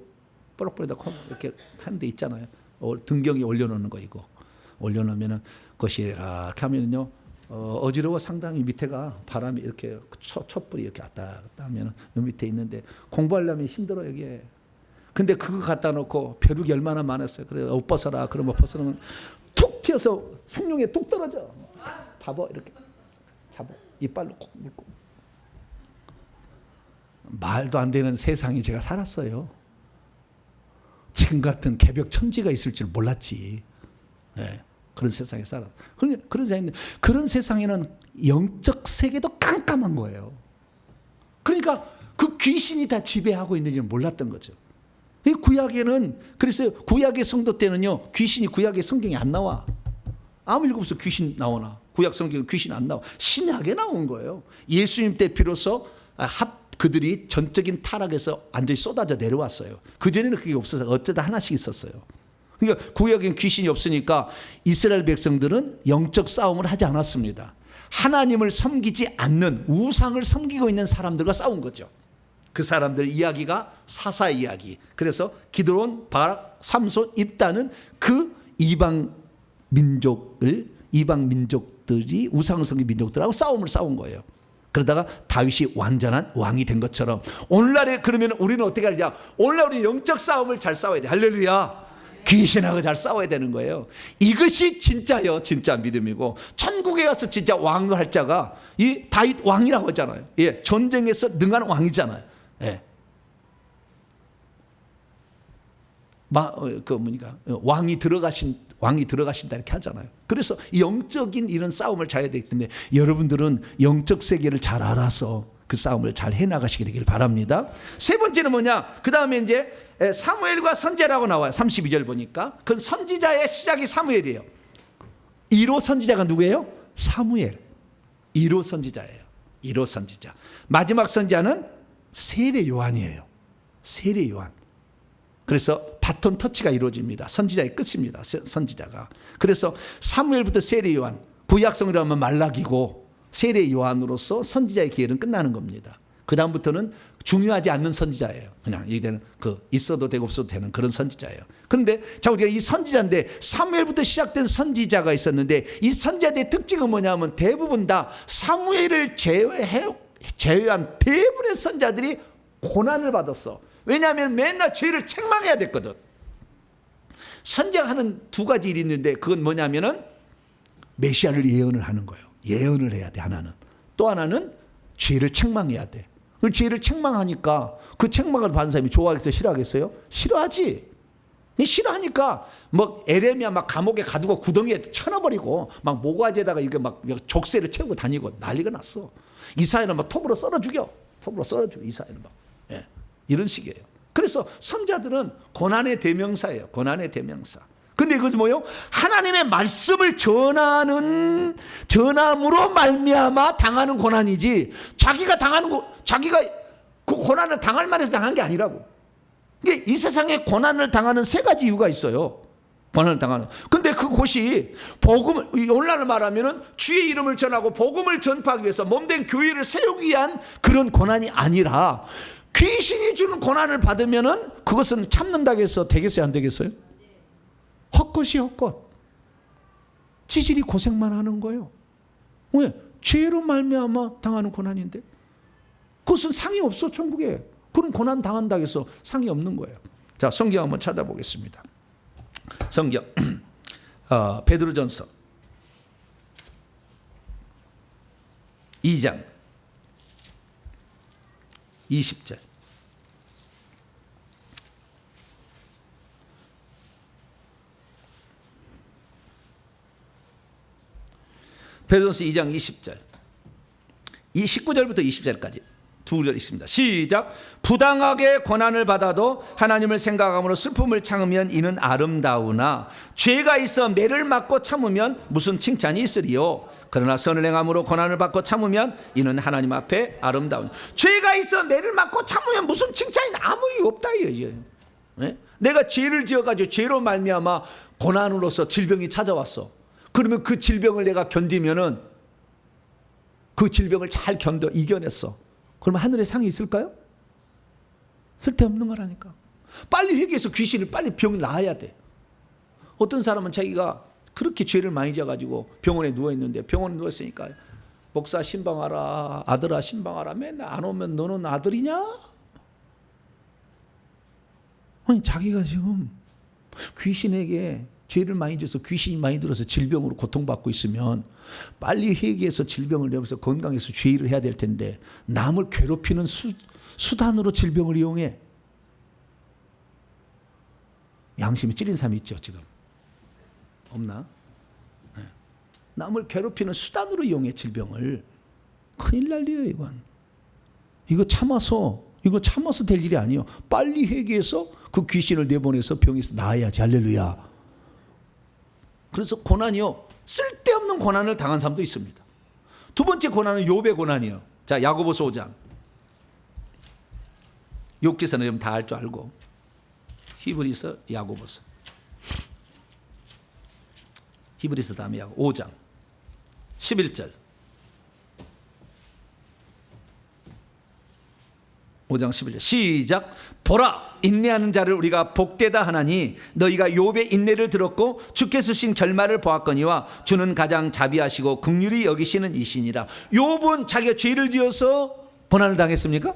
뽀록뽀록에다 이렇게 한 데 있잖아요. 등경에 올려놓는 거 이거 올려놓으면은 그것이 이렇게 하면은요 어지러워 상당히 밑에가 바람이 이렇게 촛불이 이렇게 왔다 갔다 하면 밑에 있는데 공부하려면 힘들어 여기에. 근데 그거 갖다 놓고 벼룩이 얼마나 많았어요. 그래 옷 벗어라. 그러면 벗으면 툭 튀어서 숭늉에 뚝 떨어져. 잡아 이렇게 잡아 이빨로 꼭 물고. 말도 안 되는 세상에 제가 살았어요. 지금 같은 개벽 천지가 있을 줄 몰랐지. 네, 그런 세상에 살아. 그런 세상에는 영적 세계도 깜깜한 거예요. 그러니까 그 귀신이 다 지배하고 있는지는 몰랐던 거죠. 구약에는 그래서 구약의 성도 때는요 귀신이 구약의 성경에 안 나와. 아무 읽어보세요. 귀신 나오나? 구약 성경에 귀신 안 나와. 신약에 나온 거예요. 예수님 때 비로소 그들이 전적인 타락에서 완전히 쏟아져 내려왔어요. 그전에는 그게 없어서 어쩌다 하나씩 있었어요. 그러니까 구약엔 귀신이 없으니까 이스라엘 백성들은 영적 싸움을 하지 않았습니다. 하나님을 섬기지 않는 우상을 섬기고 있는 사람들과 싸운 거죠. 그 사람들 이야기가 사사 이야기. 그래서 기드론, 바락, 삼손, 입다는 그 이방 민족들이 우상을 섬긴 민족들하고 싸운 거예요. 그러다가 다윗이 완전한 왕이 된 것처럼 오늘날에 그러면 우리는 어떻게 하느냐? 오늘날 우리 영적 싸움을 잘 싸워야 돼. 할렐루야. 귀신하고 잘 싸워야 되는 거예요. 이것이 진짜요, 진짜 믿음이고 천국에 가서 진짜 왕을 할 자가 이 다윗 왕이라고 하잖아요. 예, 전쟁에서 능한 왕이잖아요. 예. 왕이 들어가신다 이렇게 하잖아요. 그래서 영적인 이런 싸움을 잘 해야 되기 때문에 여러분들은 영적 세계를 잘 알아서 그 싸움을 잘 해나가시게 되길 바랍니다. 세 번째는 뭐냐? 그 다음에 이제 사무엘과 선지자라고 나와요. 32절 보니까 그 선지자의 시작이 사무엘이에요. 1호 선지자가 누구예요? 사무엘. 1호 선지자예요. 1호 선지자. 마지막 선지자는 세례 요한이에요. 세례 요한. 그래서 바톤 터치가 이루어집니다. 선지자의 끝입니다. 선지자가. 그래서 사무엘부터 세례 요한, 구약성으로 하면 말라기고 세례 요한으로서 선지자의 기회는 끝나는 겁니다. 그 다음부터는 중요하지 않는 선지자예요. 그냥 이제는 있어도 되고 없어도 되는 그런 선지자예요. 그런데 자 우리가 이 선지자인데 사무엘부터 시작된 선지자가 있었는데 이 선지자의 특징은 뭐냐면 대부분 다 사무엘을 제외한 대부분의 선지자들이 고난을 받았어. 왜냐하면 맨날 죄를 책망해야 됐거든. 선지자가 하는 두 가지 일이 있는데 그건 뭐냐면은 메시아를 예언을 하는 거예요. 예언을 해야 돼 하나는. 또 하나는 죄를 책망해야 돼. 그 죄를 책망하니까 그 책망을 받은 사람이 좋아하겠어요? 싫어하겠어요? 싫어하지. 싫어하니까 뭐 에레미야 막 감옥에 가두고 구덩이에 쳐넣어버리고 막 모가지에다가 이게 막 족쇄를 채우고 다니고 난리가 났어. 이사야는 막 톱으로 썰어 죽여. 이사야는 막. 예. 이런 식이에요. 그래서 선자들은 고난의 대명사예요. 고난의 대명사. 근데 그것이 뭐예요? 하나님의 말씀을 전함으로 말미암아 당하는 고난이지 자기가 그 고난을 당할 만해서 당한 게 아니라고. 이게 이 세상에 고난을 당하는 세 가지 이유가 있어요. 고난을 당하는. 근데 그곳이 오늘날을 말하면은 주의 이름을 전하고 복음을 전파하기 위해서 몸된 교회를 세우기 위한 그런 고난이 아니라 귀신이 주는 고난을 받으면은 그것은 참는다고 해서 되겠어요? 안 되겠어요? 헛것이 헛것. 지질이 고생만 하는 거예요. 왜? 죄로 말미암아 당하는 고난인데 그것은 상이 없어 천국에. 그런 고난 당한다고 해서 상이 없는 거예요. 자, 성경 한번 찾아보겠습니다. 성경 베드로전서 2장 20절. 베드로전서 2장 20절. 이 19절부터 20절까지 두 절 있습니다. 시작. 부당하게 고난을 받아도 하나님을 생각함으로 슬픔을 참으면 이는 아름다우나 죄가 있어 매를 맞고 참으면 무슨 칭찬이 있으리요. 그러나 선을 행함으로 고난을 받고 참으면 이는 하나님 앞에 아름다운. 죄가 있어 매를 맞고 참으면 무슨 칭찬이 아무 이유 없다 이거예요. 네? 내가 죄를 지어가지고 죄로 말미암아 고난으로서 질병이 찾아왔어. 그러면 그 질병을 내가 견디면은 그 질병을 잘 이겨냈어. 그러면 하늘에 상이 있을까요? 쓸데없는 거라니까. 빨리 회개해서 귀신을 빨리 병 나아야 돼. 어떤 사람은 자기가 그렇게 죄를 많이 져가지고 병원에 누워있는데, 병원에 누워있으니까 목사 신방하라, 아들아 신방하라, 맨날 안 오면 너는 아들이냐? 아니 자기가 지금 귀신에게 죄를 많이 져서 귀신이 많이 들어서 질병으로 고통받고 있으면 빨리 회개해서 질병을 내면서 건강해서 죄를 해야 될 텐데 남을 괴롭히는 수단으로 질병을 이용해. 양심이 찔린 사람이 있죠 지금? 없나? 네. 남을 괴롭히는 수단으로 이용해 질병을. 큰일 날 일이에요 이건. 이거 참아서 될 일이 아니에요. 빨리 회개해서 그 귀신을 내보내서 병에서 나아야지. 할렐루야. 그래서 고난이요, 쓸데없는 고난을 당한 사람도 있습니다. 두 번째 고난은 욥의 고난이요. 자, 야고보서 5장. 욥기서는 여러분 다 알 줄 알고, 히브리서, 야고보서. 히브리서 다음에 야고보 5장 11절. 5장 11절 시작. 보라, 인내하는 자를 우리가 복되다 하나니 너희가 욥의 인내를 들었고 주께서 주신 결말을 보았거니와 주는 가장 자비하시고 긍휼히 여기시는 이시니라. 욥은 자기가 죄를 지어서 고난을 당했습니까?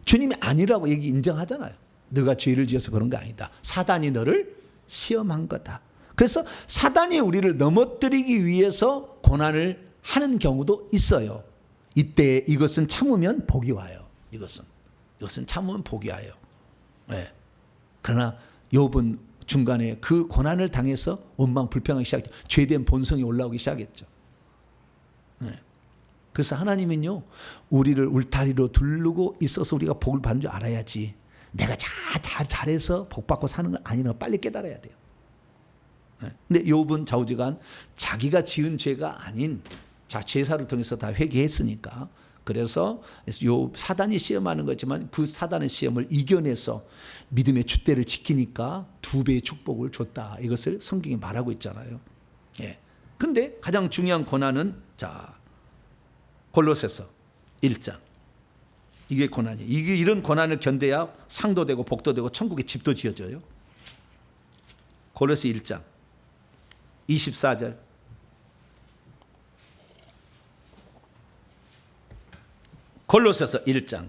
주님이 아니라고 얘기 인정하잖아요. 너가 죄를 지어서 그런 거 아니다. 사단이 너를 시험한 거다. 그래서 사단이 우리를 넘어뜨리기 위해서 고난을 하는 경우도 있어요. 이때 이것은 참으면 복이 와요. 이것은 참으면 복이 와요. 네. 그러나 욥은 중간에 그 고난을 당해서 원망 불평하기 시작했죠. 죄된 본성이 올라오기 시작했죠. 네. 그래서 하나님은요, 우리를 울타리로 두르고 있어서 우리가 복을 받는 줄 알아야지. 내가 잘해서 복 받고 사는 건 아니라 빨리 깨달아야 돼요. 네. 근데 욥은 좌우지간 자기가 지은 죄가 아닌 제사를 통해서 다 회개했으니까, 그래서 사단이 시험하는 거지만 그 사단의 시험을 이겨내서 믿음의 줏대를 지키니까 2배의 축복을 줬다. 이것을 성경이 말하고 있잖아요. 예. 근데 가장 중요한 고난은 자, 골로새서 1장. 이게 고난이에요. 이런 고난을 견뎌야 상도 되고 복도 되고 천국의 집도 지어져요. 골로새 1장 24절. 골로새서 1장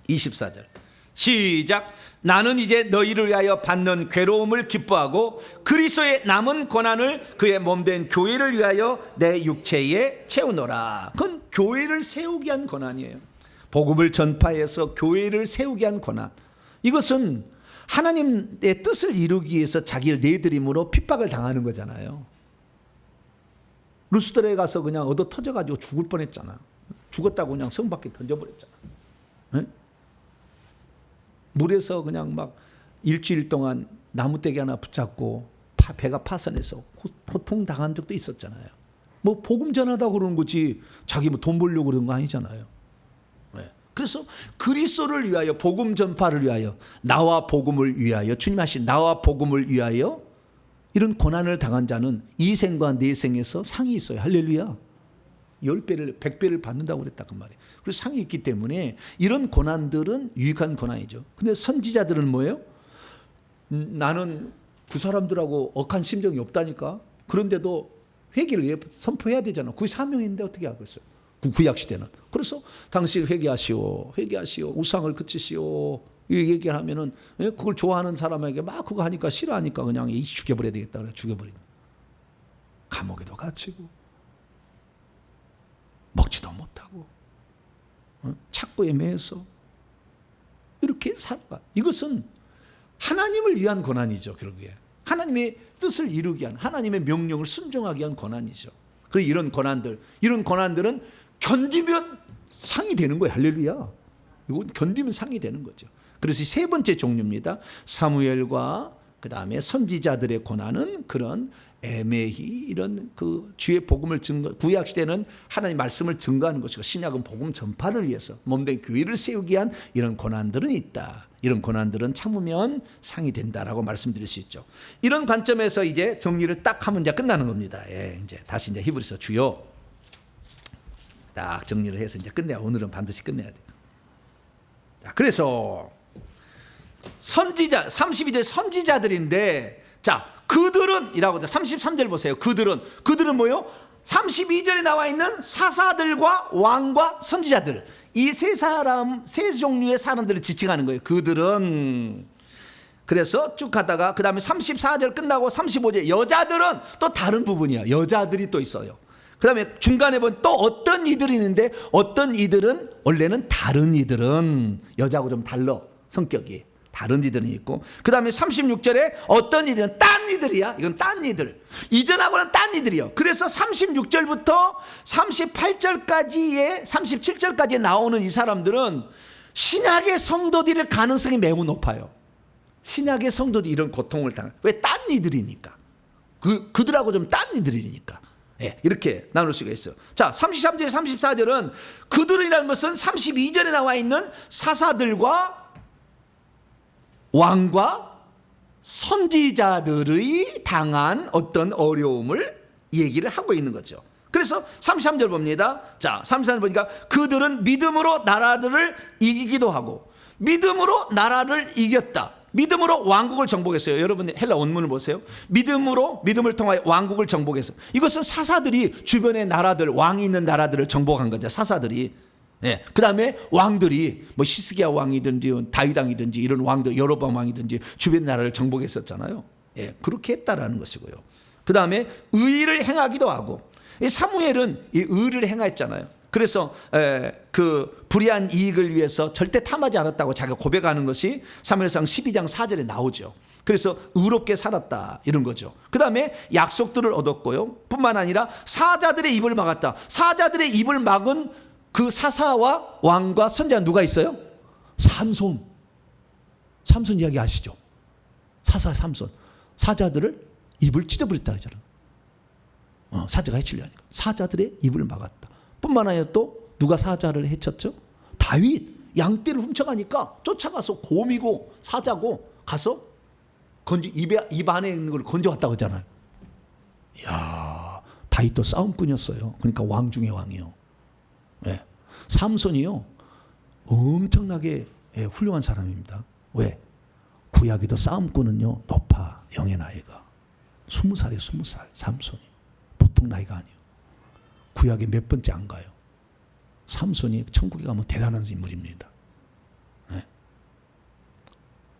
24절 시작. 나는 이제 너희를 위하여 받는 괴로움을 기뻐하고 그리스도의 남은 고난을 그의 몸된 교회를 위하여 내 육체에 채우노라. 그건 교회를 세우기 위한 고난이에요. 복음을 전파해서 교회를 세우기 위한 고난. 이것은 하나님의 뜻을 이루기 위해서 자기를 내드림으로 핍박을 당하는 거잖아요. 루스드라에 가서 그냥 얻어 터져가지고 죽을 뻔했잖아. 죽었다고 그냥 성 밖에 던져버렸잖아. 네? 물에서 그냥 막 일주일 동안 나무떼기 하나 붙잡고 배가 파산해서 고통당한 적도 있었잖아요. 뭐 복음 전하다고 그러는 거지 자기 뭐 돈 벌려고 그런 거 아니잖아요. 네. 그래서 그리스도를 위하여, 복음 전파를 위하여, 나와 복음을 위하여, 주님 하신 나와 복음을 위하여 이런 고난을 당한 자는 이 생과 내 생에서 상이 있어요. 할렐루야. 10배를 100배를 받는다고 그랬다 그 말이에요. 그래서 상이 있기 때문에 이런 고난들은 유익한 고난이죠. 근데 선지자들은 뭐예요? 나는 그 사람들하고 억한 심정이 없다니까. 그런데도 회개를 선포해야 되잖아. 그게 사명인데 어떻게 하겠어요? 구약 시대는. 그래서 당시 회개하시오, 우상을 그치시오. 이 얘기를 하면은 그걸 좋아하는 사람에게 막 그거 하니까 싫어하니까 그냥 죽여버려야 되겠다 그래. 죽여버리는. 감옥에도 갇히고 먹지도 못하고 착고에 매여서 이렇게 살아가. 이것은 하나님을 위한 고난이죠. 결국에 하나님의 뜻을 이루기 위한, 하나님의 명령을 순종하기 위한 고난이죠. 그래서 이런 고난들은 견디면 상이 되는 거예요. 할렐루야. 이건 견디면 상이 되는 거죠. 그래서 세 번째 종류입니다. 사무엘과 그 다음에 선지자들의 고난은 그런 애매히 이런 그 주의 복음을 구약 시대는 하나님 말씀을 증거하는 것이고 신약은 복음 전파를 위해서 몸된 교회를 세우기 위한 이런 고난들은 있다. 이런 고난들은 참으면 상이 된다라고 말씀드릴 수 있죠. 이런 관점에서 이제 정리를 딱 하면 이제 끝나는 겁니다. 예, 이제 다시 이제 히브리서 주요 딱 정리를 해서 이제 끝내야, 오늘은 반드시 끝내야 돼요. 자, 그래서 선지자 32절 선지자들인데, 자, 그들은 이라고 33절 보세요. 그들은 뭐요? 32절에 나와 있는 사사들과 왕과 선지자들, 이 세 종류의 사람들을 지칭하는 거예요. 그들은. 그래서 쭉 가다가 그 다음에 34절 끝나고 35절 여자들은 또 다른 부분이야. 여자들이 또 있어요. 그 다음에 중간에 보면 또 어떤 이들이 있는데, 어떤 이들은 원래는 다른 이들은 여자하고 좀 달라, 성격이 다른 이들은 있고, 그 다음에 36절에 어떤 이들은 딴 이들이야. 이건 딴 이들, 이전하고는 딴 이들이요. 그래서 36절부터 37절까지에 나오는 이 사람들은 신약의 성도들일 가능성이 매우 높아요. 신약의 성도들이 이런 고통을 당해. 왜? 딴 이들이니까. 그들하고 좀 딴 이들이니까. 예, 이렇게 나눌 수가 있어요. 자, 33절, 34절은 그들이라는 것은 32절에 나와 있는 사사들과 왕과 선지자들의 당한 어떤 어려움을 얘기를 하고 있는 거죠. 그래서 33절 봅니다. 자, 33절 보니까 그들은 믿음으로 나라들을 이기기도 하고, 믿음으로 나라를 이겼다. 믿음으로 왕국을 정복했어요. 여러분 헬라 원문을 보세요. 믿음을 통하여 왕국을 정복했어요. 이것은 사사들이 주변의 나라들, 왕이 있는 나라들을 정복한 거죠. 사사들이. 예. 그 다음에 왕들이 뭐 히스기야 왕이든지 다윗 왕이든지 이런 왕들, 여로보암 왕이든지 주변 나라를 정복했었잖아요. 예. 그렇게 했다라는 것이고요. 그 다음에 의를 행하기도 하고, 사무엘은 이 의를 행했잖아요. 그래서 그 불의한 이익을 위해서 절대 탐하지 않았다고 자기가 고백하는 것이 사무엘상 12장 4절에 나오죠. 그래서 의롭게 살았다, 이런 거죠. 그 다음에 약속들을 얻었고요. 뿐만 아니라 사자들의 입을 막았다. 사자들의 입을 막은 그 사사와 왕과 선지자 누가 있어요? 삼손 이야기 아시죠? 사사 삼손. 사자들을 입을 찢어버렸다 그러잖아요. 사자가 해치려니까 사자들의 입을 막았다. 뿐만 아니라 또 누가 사자를 해쳤죠? 다윗. 양떼를 훔쳐가니까 쫓아가서 곰이고 사자고 가서 입 안에 있는 걸 건져왔다 그러잖아요. 이야, 다윗도 싸움꾼이었어요. 그러니까 왕 중의 왕이요. 네. 삼손이요, 엄청나게 훌륭한 사람입니다. 왜? 구약에도 싸움꾼은요 높아. 영의 나이가 20살이에요. 20살. 삼손이 보통 나이가 아니에요. 구약에 몇 번째 안 가요. 삼손이 천국에 가면 대단한 인물입니다. 네.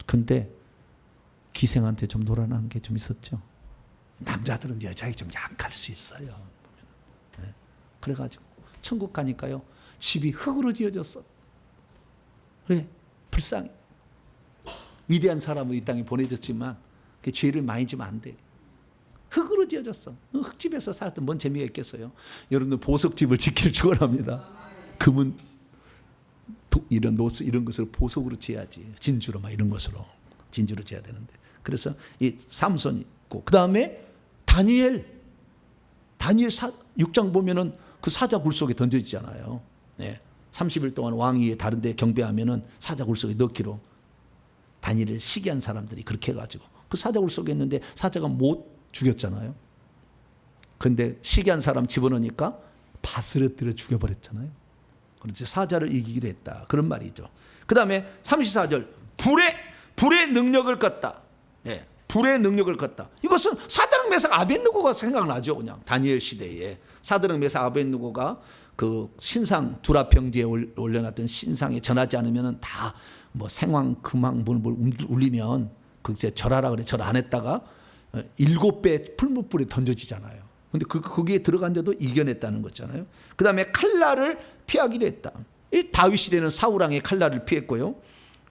근데 기생한테 좀 노란한 게 좀 있었죠. 남자들은 여자에게 좀 약할 수 있어요. 네. 그래가지고 천국 가니까요, 집이 흙으로 지어졌어. 왜? 불쌍해. 위대한 사람을 이 땅에 보내줬지만 그 죄를 많이 지면 안 돼. 흙으로 지어졌어. 흙집에서 살았던 뭔 재미가 있겠어요. 여러분들 보석집을 짓기를 축원합니다. 금은 이런 노수 이런 것을 보석으로 지어야지. 진주로 막 이런 것으로 진주로 지어야 되는데. 그래서 이 삼손이 있고, 그 다음에 다니엘 6장 보면은 그 사자 굴 속에 던져지잖아요. 예. 30일 동안 왕위에 다른 데 경배하면은 사자 굴 속에 넣기로 다니엘을 시기한 사람들이 그렇게 해가지고 그 사자 굴 속에 있는데 사자가 못 죽였잖아요. 근데 시기한 사람 집어넣으니까 바스러뜨려 죽여버렸잖아요. 그렇지, 사자를 이기기로 했다, 그런 말이죠. 그 다음에 34절 불의 능력을 껐다. 예, 불의 능력을 껐다. 이것은 사드락 메삭 아벳느고가 생각나죠. 그냥 다니엘 시대에 사드락 메삭 아벳느고가 그 신상 두라 평지에 올려놨던 신상에 전하지 않으면 다 뭐 생황 금황 뭘 울리면 그 이제 절하라 그래. 절 안 했다가 7배 풀무불에 던져지잖아요. 근데 거기에 들어간데도 이겨냈다는 거잖아요. 그 다음에 칼날을 피하기도 했다. 이 다윗 시대는 사울왕의 칼날을 피했고요.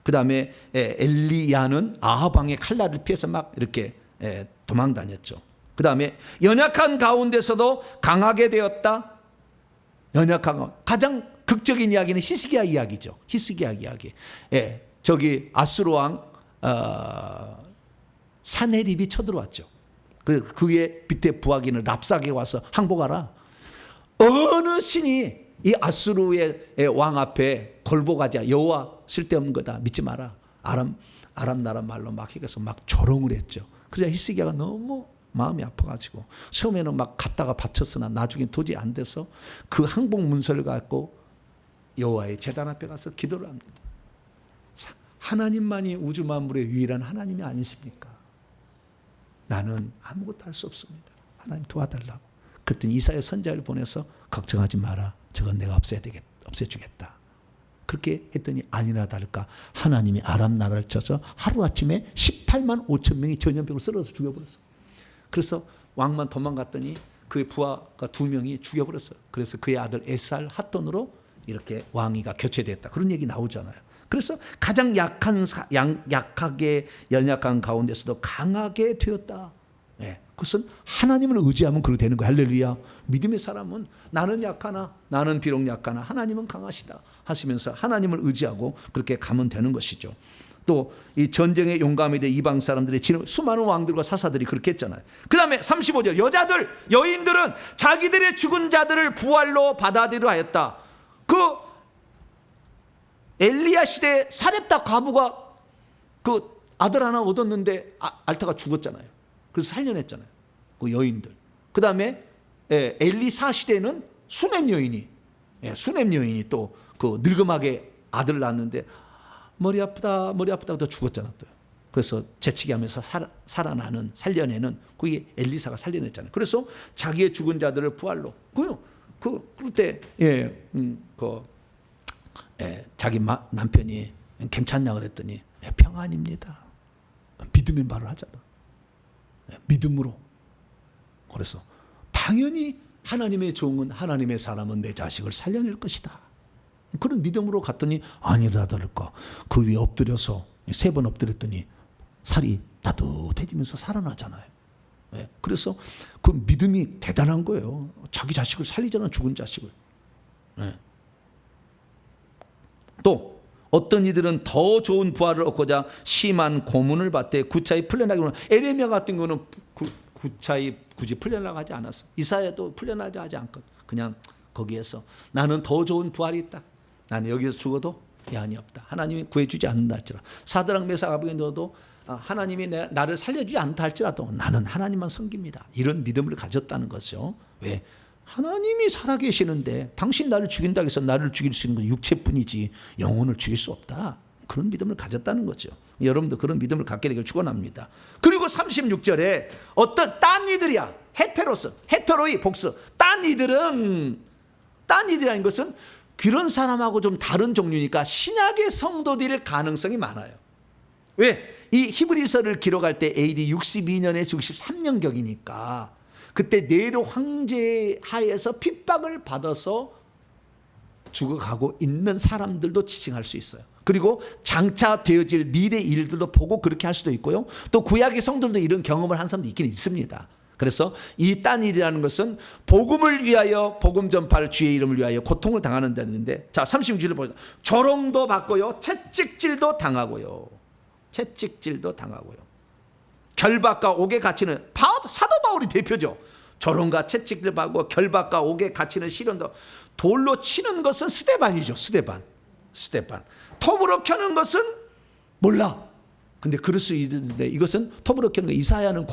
그 다음에 엘리야는 아합왕의 칼날을 피해서 막 이렇게 도망 다녔죠. 그 다음에 연약한 가운데서도 강하게 되었다. 가장 극적인 이야기는 히스기야 이야기죠. 히스기야 이야기. 저기 아수르 왕 사네립이 쳐들어왔죠. 그래서 그의 밑에 부하기는 랍사게 와서 항복하라. 어느 신이 이 아수르의 왕 앞에 골복하자. 여호와 쓸데없는 거다, 믿지 마라. 아람 나라 말로 막 해서 막 조롱을 했죠. 그래서 히스기야가 너무 마음이 아파가지고 처음에는 막 갖다가 바쳤으나 나중에 도저히 안 돼서 그 항복 문서를 갖고 여호와의 제단 앞에 가서 기도를 합니다. 하나님만이 우주 만물의 유일한 하나님이 아니십니까? 나는 아무것도 할 수 없습니다. 하나님 도와달라고. 그랬더니 이사야 선지자를 보내서 걱정하지 마라. 저건 내가 없애주겠다. 그렇게 했더니 아니나 다를까 하나님이 아람 나라를 쳐서 하루아침에 18만 5천 명이 전염병으로 쓰러져서 죽여버렸어. 그래서 왕만 도망갔더니 그의 부하가 2명이 죽여버렸어요. 그래서 그의 아들 에살 핫돈으로 이렇게 왕위가 교체됐다. 그런 얘기 나오잖아요. 그래서 가장 약하게 연약한 가운데서도 강하게 되었다. 예, 그것은 하나님을 의지하면 그렇게 되는 거예요. 할렐루야. 믿음의 사람은 나는 약하나 나는 비록 약하나 하나님은 강하시다 하시면서 하나님을 의지하고 그렇게 가면 되는 것이죠. 또 이 전쟁의 용감이 된 이방 사람들의 수많은 왕들과 사사들이 그렇게 했잖아요. 그 다음에 35절 여인들은 자기들의 죽은 자들을 부활로 받아들이려 하였다. 그 엘리야 시대에 사렙다 과부가 그 아들 하나 얻었는데 알타가 죽었잖아요. 그래서 살려냈잖아요. 그 여인들. 그 다음에 엘리사 시대는 수넴 여인이 또 그 늙음하게 아들을 낳았는데 머리 아프다 더 죽었잖아. 또. 그래서 재치기 하면서 살려내는 그게 엘리사가 살려냈잖아요. 그래서 자기의 죽은 자들을 부활로 그때 자기 남편이 괜찮냐 그랬더니 평안입니다. 믿음의 말을 하잖아. 믿음으로. 그래서 당연히 하나님의 종은 하나님의 사람은 내 자식을 살려낼 것이다. 그런 믿음으로 갔더니 아니라 다를까 그 위에 엎드려서 3번 엎드렸더니 살이 따뜻해지면서 살아나잖아요. 그래서 그 믿음이 대단한 거예요. 자기 자식을 살리잖아. 죽은 자식을. 또 어떤 이들은 더 좋은 부활을 얻고자 심한 고문을 받되 구차히 풀려나기로는 에레미야 같은 경우는 구차히 굳이 풀려나가지 않았어. 이사야도 풀려나지 않고 그냥 거기에서 나는 더 좋은 부활이 있다. 나는 여기서 죽어도 여한이 없다. 하나님이 구해주지 않는다 할지라도 사드락 메삭 아벳네고도 하나님이 나를 살려주지 않다 할지라도 나는 하나님만 섬깁니다. 이런 믿음을 가졌다는 거죠. 왜? 하나님이 살아계시는데 당신 나를 죽인다고 해서 나를 죽일 수 있는 건 육체뿐이지 영혼을 죽일 수 없다. 그런 믿음을 가졌다는 거죠. 여러분도 그런 믿음을 갖게 되길 축원합니다. 그리고 36절에 어떤 딴 이들이야. 헤테로이 복수. 딴 이들이라는 것은 그런 사람하고 좀 다른 종류니까 신약의 성도들일 가능성이 많아요. 왜? 이 히브리서를 기록할 때 AD 62년에서 63년경이니까 그때 네로 황제 하에서 핍박을 받아서 죽어가고 있는 사람들도 지칭할 수 있어요. 그리고 장차 되어질 미래 일들도 보고 그렇게 할 수도 있고요. 또 구약의 성도들도 이런 경험을 한 사람도 있긴 있습니다. 그래서 이 딴 일이라는 것은 복음을 위하여 복음 전파를 주의 이름을 위하여 고통을 당하는 데인데 자 36절을 보니까 조롱도 받고요. 채찍질도 당하고요. 결박과 옥에 갇히는 사도 바울이 대표죠. 조롱과 채찍질 받고 결박과 옥에 갇히는 시련도 돌로 치는 것은 스데반이죠. 스데반. 톱으로 켜는 것은 몰라. 근데 그럴 수 있는데 이것은 톱으로 켜는 거 이사야는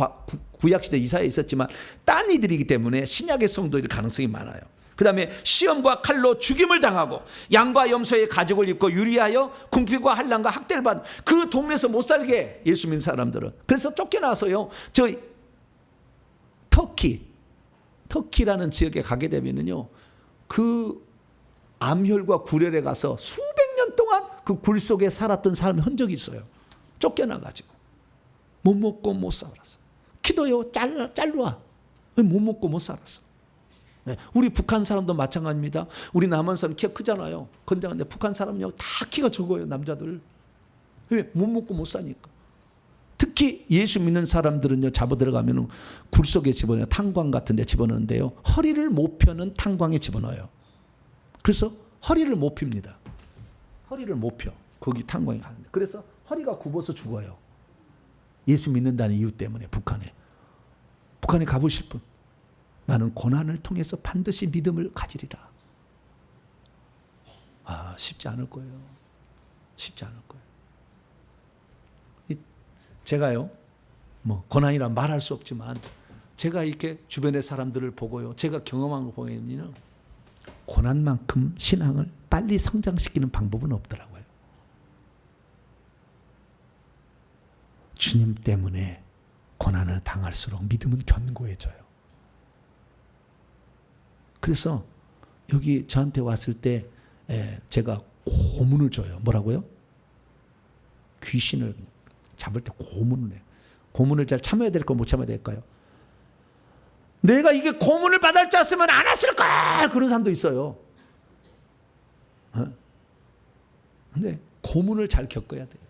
구약시대 이사야에 있었지만 딴 이들이기 때문에 신약의 성도일 가능성이 많아요. 그 다음에 시험과 칼로 죽임을 당하고 양과 염소의 가죽을 입고 유리하여 궁핍과 환난과 학대를 받은 그 동네에서 못 살게 예수 믿는 사람들은 그래서 쫓겨나서요. 저 터키라는 지역에 가게 되면은요. 그 암혈과 굴혈에 가서 수백 년 동안 그 굴 속에 살았던 사람의 흔적이 있어요. 쫓겨나가지고 못 먹고 못 살았어. 기도요 잘라와 못 먹고 못 살았어. 우리 북한 사람도 마찬가지입니다. 우리 남한 사람 키가 크잖아요. 건장한데 북한 사람은요 다 키가 적어요. 남자들. 왜? 못 먹고 못 사니까. 특히 예수 믿는 사람들은요 잡아 들어가면 굴 속에 집어넣어요. 탄광 같은 데 집어넣는데요. 허리를 못 펴는 탄광에 집어넣어요. 그래서 허리를 못 핍니다. 허리를 못 펴. 거기 탄광이 가는데. 그래서 허리가 굽어서 죽어요. 예수 믿는다는 이유 때문에 북한에 가보실 분. 나는 고난을 통해서 반드시 믿음을 가지리라. 쉽지 않을 거예요. 제가요, 고난이라 말할 수 없지만, 제가 이렇게 주변의 사람들을 보고요, 제가 경험한 걸 보면, 고난만큼 신앙을 빨리 성장시키는 방법은 없더라고요. 주님 때문에 고난을 당할수록 믿음은 견고해져요. 그래서 여기 저한테 왔을 때 제가 고문을 줘요. 뭐라고요? 귀신을 잡을 때 고문을 해요. 고문을 잘 참아야 될까요? 못 참아야 될까요? 내가 이게 고문을 받을 줄 알았으면 안 했을까? 그런 사람도 있어요. 근데 고문을 잘 겪어야 돼요.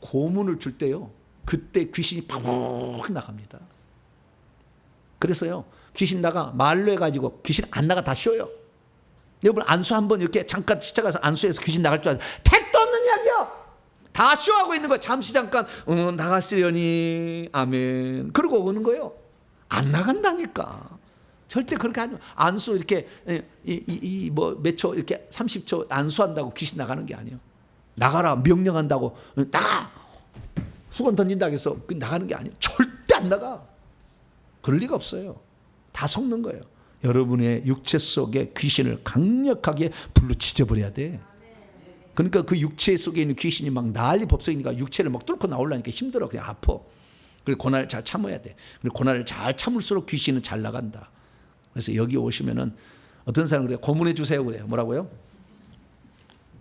고문을 줄 때요, 그때 귀신이 팍 나갑니다. 그래서요, 귀신 나가 말로 해가지고 귀신 안 나가 다 쉬어요. 여러분 안수 한번 이렇게 잠깐 시작해서 안수해서 귀신 나갈 줄 알아요. 택도 없는 이야기야. 다 쇼하고 있는 거야. 잠시 잠깐 나갔으려니 아멘. 그러고 오는 거예요. 안 나간다니까. 절대 그렇게 하지 마. 안수 이렇게 뭐 몇 초 이렇게 30초 안수한다고 귀신 나가는 게 아니에요. 나가라 명령한다고 나가 수건 던진다고 해서 나가는 게 아니에요. 절대 안 나가. 그럴 리가 없어요. 다 속는 거예요. 여러분의 육체 속에 귀신을 강력하게 불로 지져버려야 돼. 그러니까 그 육체 속에 있는 귀신이 막 난리 법석이니까 육체를 막 뚫고 나오려니까 힘들어. 그냥 아파. 그리고 고난을 잘 참아야 돼. 그리고 고난을 잘 참을수록 귀신은 잘 나간다. 그래서 여기 오시면은 어떤 사람은 그래요. 고문해 주세요. 그래요. 뭐라고요?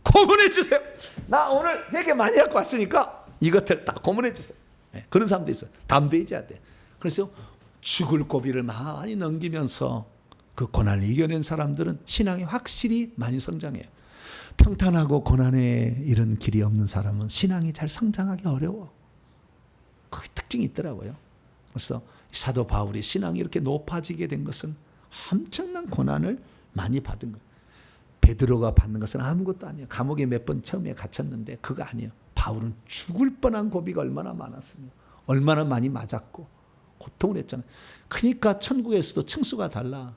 고문해 주세요. 나 오늘 되게 많이 갖고 왔으니까 이것들 다 고문해 주세요. 네, 그런 사람도 있어요. 담대해져야 돼. 그래서 죽을 고비를 많이 넘기면서 그 고난을 이겨낸 사람들은 신앙이 확실히 많이 성장해요. 평탄하고 고난에 이런 길이 없는 사람은 신앙이 잘 성장하기 어려워. 그 특징이 있더라고요. 그래서 사도 바울이 신앙이 이렇게 높아지게 된 것은 엄청난 고난을 많이 받은 거예요. 베드로가 받는 것은 아무것도 아니에요. 감옥에 몇 번 처음에 갇혔는데 그거 아니에요. 바울은 죽을 뻔한 고비가 얼마나 많았습니까? 얼마나 많이 맞았고 고통을 했잖아요. 그러니까 천국에서도 층수가 달라.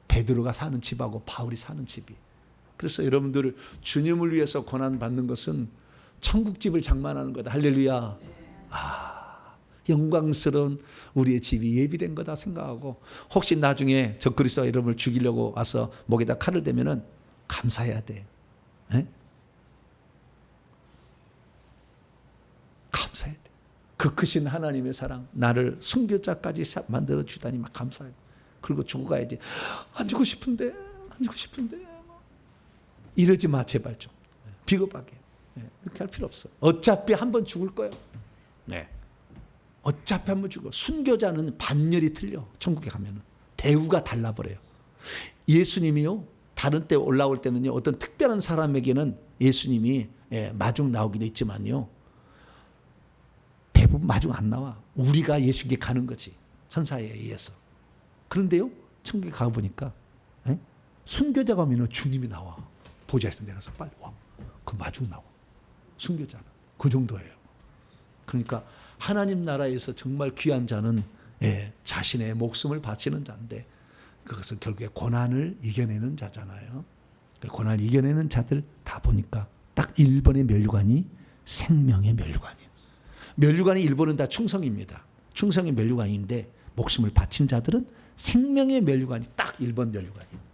베드로가 사는 집하고 바울이 사는 집이. 그래서 여러분들 주님을 위해서 고난 받는 것은 천국집을 장만하는 거다. 할렐루야. 영광스러운 우리의 집이 예비된 거다 생각하고, 혹시 나중에 적그리스도가 여러분을 죽이려고 와서 목에다 칼을 대면은 감사해야 돼. 에? 감사해야 돼. 그 크신 하나님의 사랑, 나를 순교자까지 만들어 주다니 막 감사해. 그리고 죽어가야지. 안 죽고 싶은데, 안 죽고 싶은데. 이러지 마 제발 좀. 비겁하게. 그렇게 할 필요 없어. 어차피 한 번 죽을 거예요. 네. 어차피 한 번 죽어. 순교자는 반열이 틀려. 천국에 가면은 대우가 달라버려요. 예수님이요, 다른 때 올라올 때는요, 어떤 특별한 사람에게는 예수님이 마중 나오기도 있지만요, 대부분 마중 안 나와. 우리가 예수님께 가는 거지, 천사에 의해서. 그런데요, 천국에 가보니까 순교자가 오면 주님이 나와. 보좌에서 내려서 빨리 와. 그 마중 나와. 순교자는 그 정도예요. 그러니까 하나님 나라에서 정말 귀한 자는 자신의 목숨을 바치는 자인데, 그것은 결국에 고난을 이겨내는 자잖아요. 고난을 이겨내는 자들 다 보니까 딱 1번의 면류관이 생명의 면류관이에요. 면류관이 1번은 다 충성입니다. 충성의 면류관인데 목숨을 바친 자들은 생명의 면류관이 딱 1번 면류관이에요.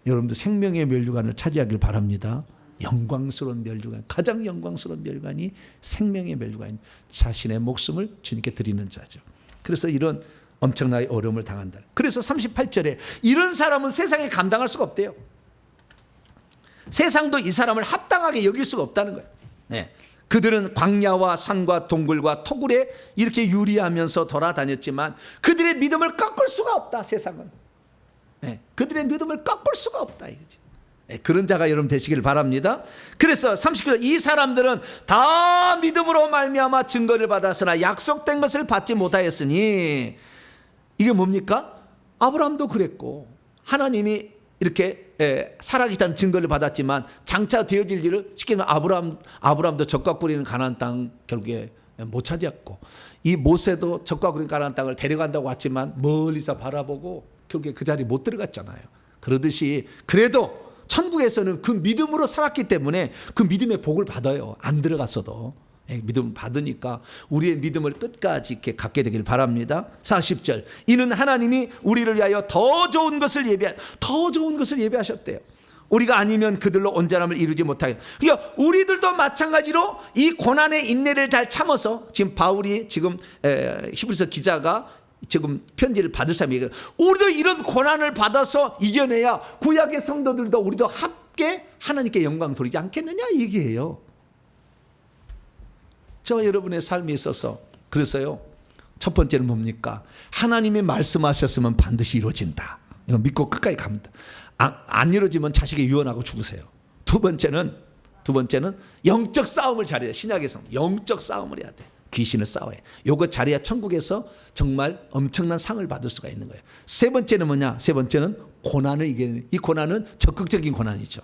여러분들 생명의 면류관을 차지하길 바랍니다. 영광스러운 면류관, 가장 영광스러운 면류관이 생명의 면류관, 자신의 목숨을 주님께 드리는 자죠. 그래서 이런 엄청나게 어려움을 당한다. 그래서 38절에 이런 사람은 세상에 감당할 수가 없대요. 세상도 이 사람을 합당하게 여길 수가 없다는 거예요. 네. 그들은 광야와 산과 동굴과 토굴에 이렇게 유리하면서 돌아다녔지만 그들의 믿음을 꺾을 수가 없다. 세상은. 네. 그들의 믿음을 꺾을 수가 없다 이거지. 네. 그런 자가 여러분 되시길 바랍니다. 그래서 39절, 이 사람들은 다 믿음으로 말미암아 증거를 받았으나 약속된 것을 받지 못하였으니, 이게 뭡니까? 아브라함도 그랬고 하나님이 이렇게 살아계시다는 증거를 받았지만 장차 되어질 일을, 쉽게 말하면 아브라함도 적과 꿀이는 가나안 땅 결국에 못 차지했고, 이 모세도 적과 꿀이는 가나안 땅을 데려간다고 왔지만 멀리서 바라보고 결국에 그 자리에 못 들어갔잖아요. 그러듯이 그래도 천국에서는 그 믿음으로 살았기 때문에 그 믿음의 복을 받아요. 안 들어갔어도 믿음 받으니까 우리의 믿음을 끝까지 이렇게 갖게 되길 바랍니다. 40절, 이는 하나님이 우리를 위하여 더 좋은 것을 예비하셨대요. 우리가 아니면 그들로 온전함을 이루지 못하게. 그러니까 우리들도 마찬가지로 이 고난의 인내를 잘 참아서, 지금 바울이 지금 히브리서 기자가 지금 편지를 받을 사람이에요. 우리도 이런 고난을 받아서 이겨내야 구약의 성도들도 우리도 함께 하나님께 영광 돌리지 않겠느냐 얘기해요. 저와 여러분의 삶에 있어서 그래서요, 첫 번째는 뭡니까? 하나님이 말씀하셨으면 반드시 이루어진다. 이거 믿고 끝까지 갑니다. 안 이루어지면 자식이 유언하고 죽으세요. 두 번째는 영적 싸움을 잘해야 돼. 신약에서 영적 싸움을 해야 돼. 귀신을 싸워야 해. 요거 잘해야 천국에서 정말 엄청난 상을 받을 수가 있는 거예요. 세 번째는 뭐냐? 세 번째는 고난을 이기는. 이 고난은 적극적인 고난이죠.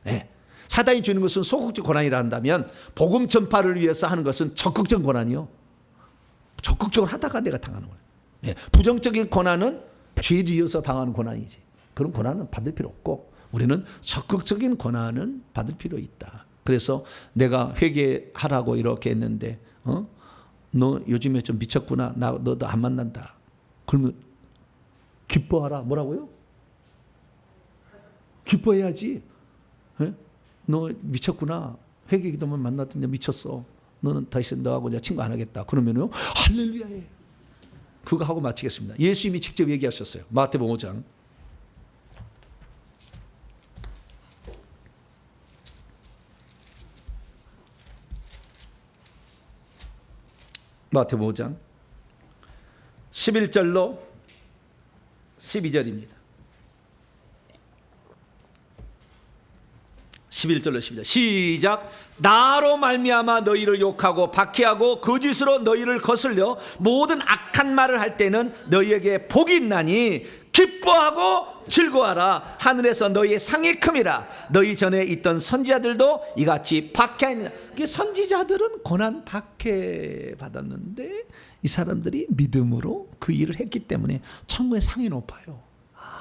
네. 사단이 주는 것은 소극적 고난이라 한다면, 복음 전파를 위해서 하는 것은 적극적 고난이요. 적극적으로 하다가 내가 당하는 거예요. 네. 부정적인 고난은 죄 지어서 당하는 고난이지. 그런 고난은 받을 필요 없고, 우리는 적극적인 고난은 받을 필요 있다. 그래서 내가 회개하라고 이렇게 했는데, 너 요즘에 좀 미쳤구나. 너도 안 만난다. 그러면 기뻐하라. 뭐라고요? 기뻐해야지. 에? 너 미쳤구나. 회개 기도만 만났더니 미쳤어. 너는 다시 너하고 내가 친구 안 하겠다. 그러면요, 할렐루야해. 그거 하고 마치겠습니다. 예수님이 직접 얘기하셨어요. 마태복음 5장. 마태복음 5장 11절로 12절입니다. 11절로 12절 시작. 나로 말미암아 너희를 욕하고 박해하고 거짓으로 너희를 거슬려 모든 악한 말을 할 때는 너희에게 복이 있나니 기뻐하고 즐거워하라. 하늘에서 너희의 상이 큼이라. 너희 전에 있던 선지자들도 이같이 박해하니라. 선지자들은 고난 박해 받았는데 이 사람들이 믿음으로 그 일을 했기 때문에 천국의 상이 높아요.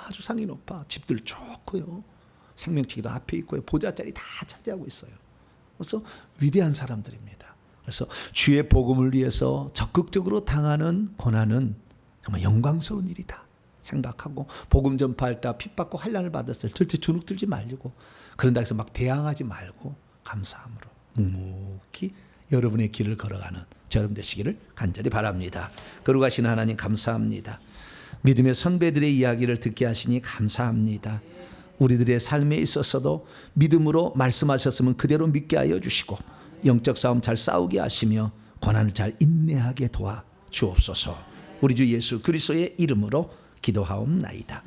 아주 상이 높아. 집들 좋고요. 생명책도 앞에 있고요. 보좌자리 다 차지하고 있어요. 그래서 위대한 사람들입니다. 그래서 주의 복음을 위해서 적극적으로 당하는 고난은 정말 영광스러운 일이다 생각하고, 복음 전파할 때 핍받고 환난을 받았을 때 절대 주눅 들지 말고, 그런다 해서 막 대항하지 말고 감사함으로 묵묵히 여러분의 길을 걸어가는 여러분 되시기를 간절히 바랍니다. 거룩하신 하나님 감사합니다. 믿음의 선배들의 이야기를 듣게 하시니 감사합니다. 우리들의 삶에 있어서도 믿음으로 말씀하셨으면 그대로 믿게 하여 주시고, 영적 싸움 잘 싸우게 하시며 고난을 잘 인내하게 도와 주옵소서. 우리 주 예수 그리스도의 이름으로 기도하옵나이다.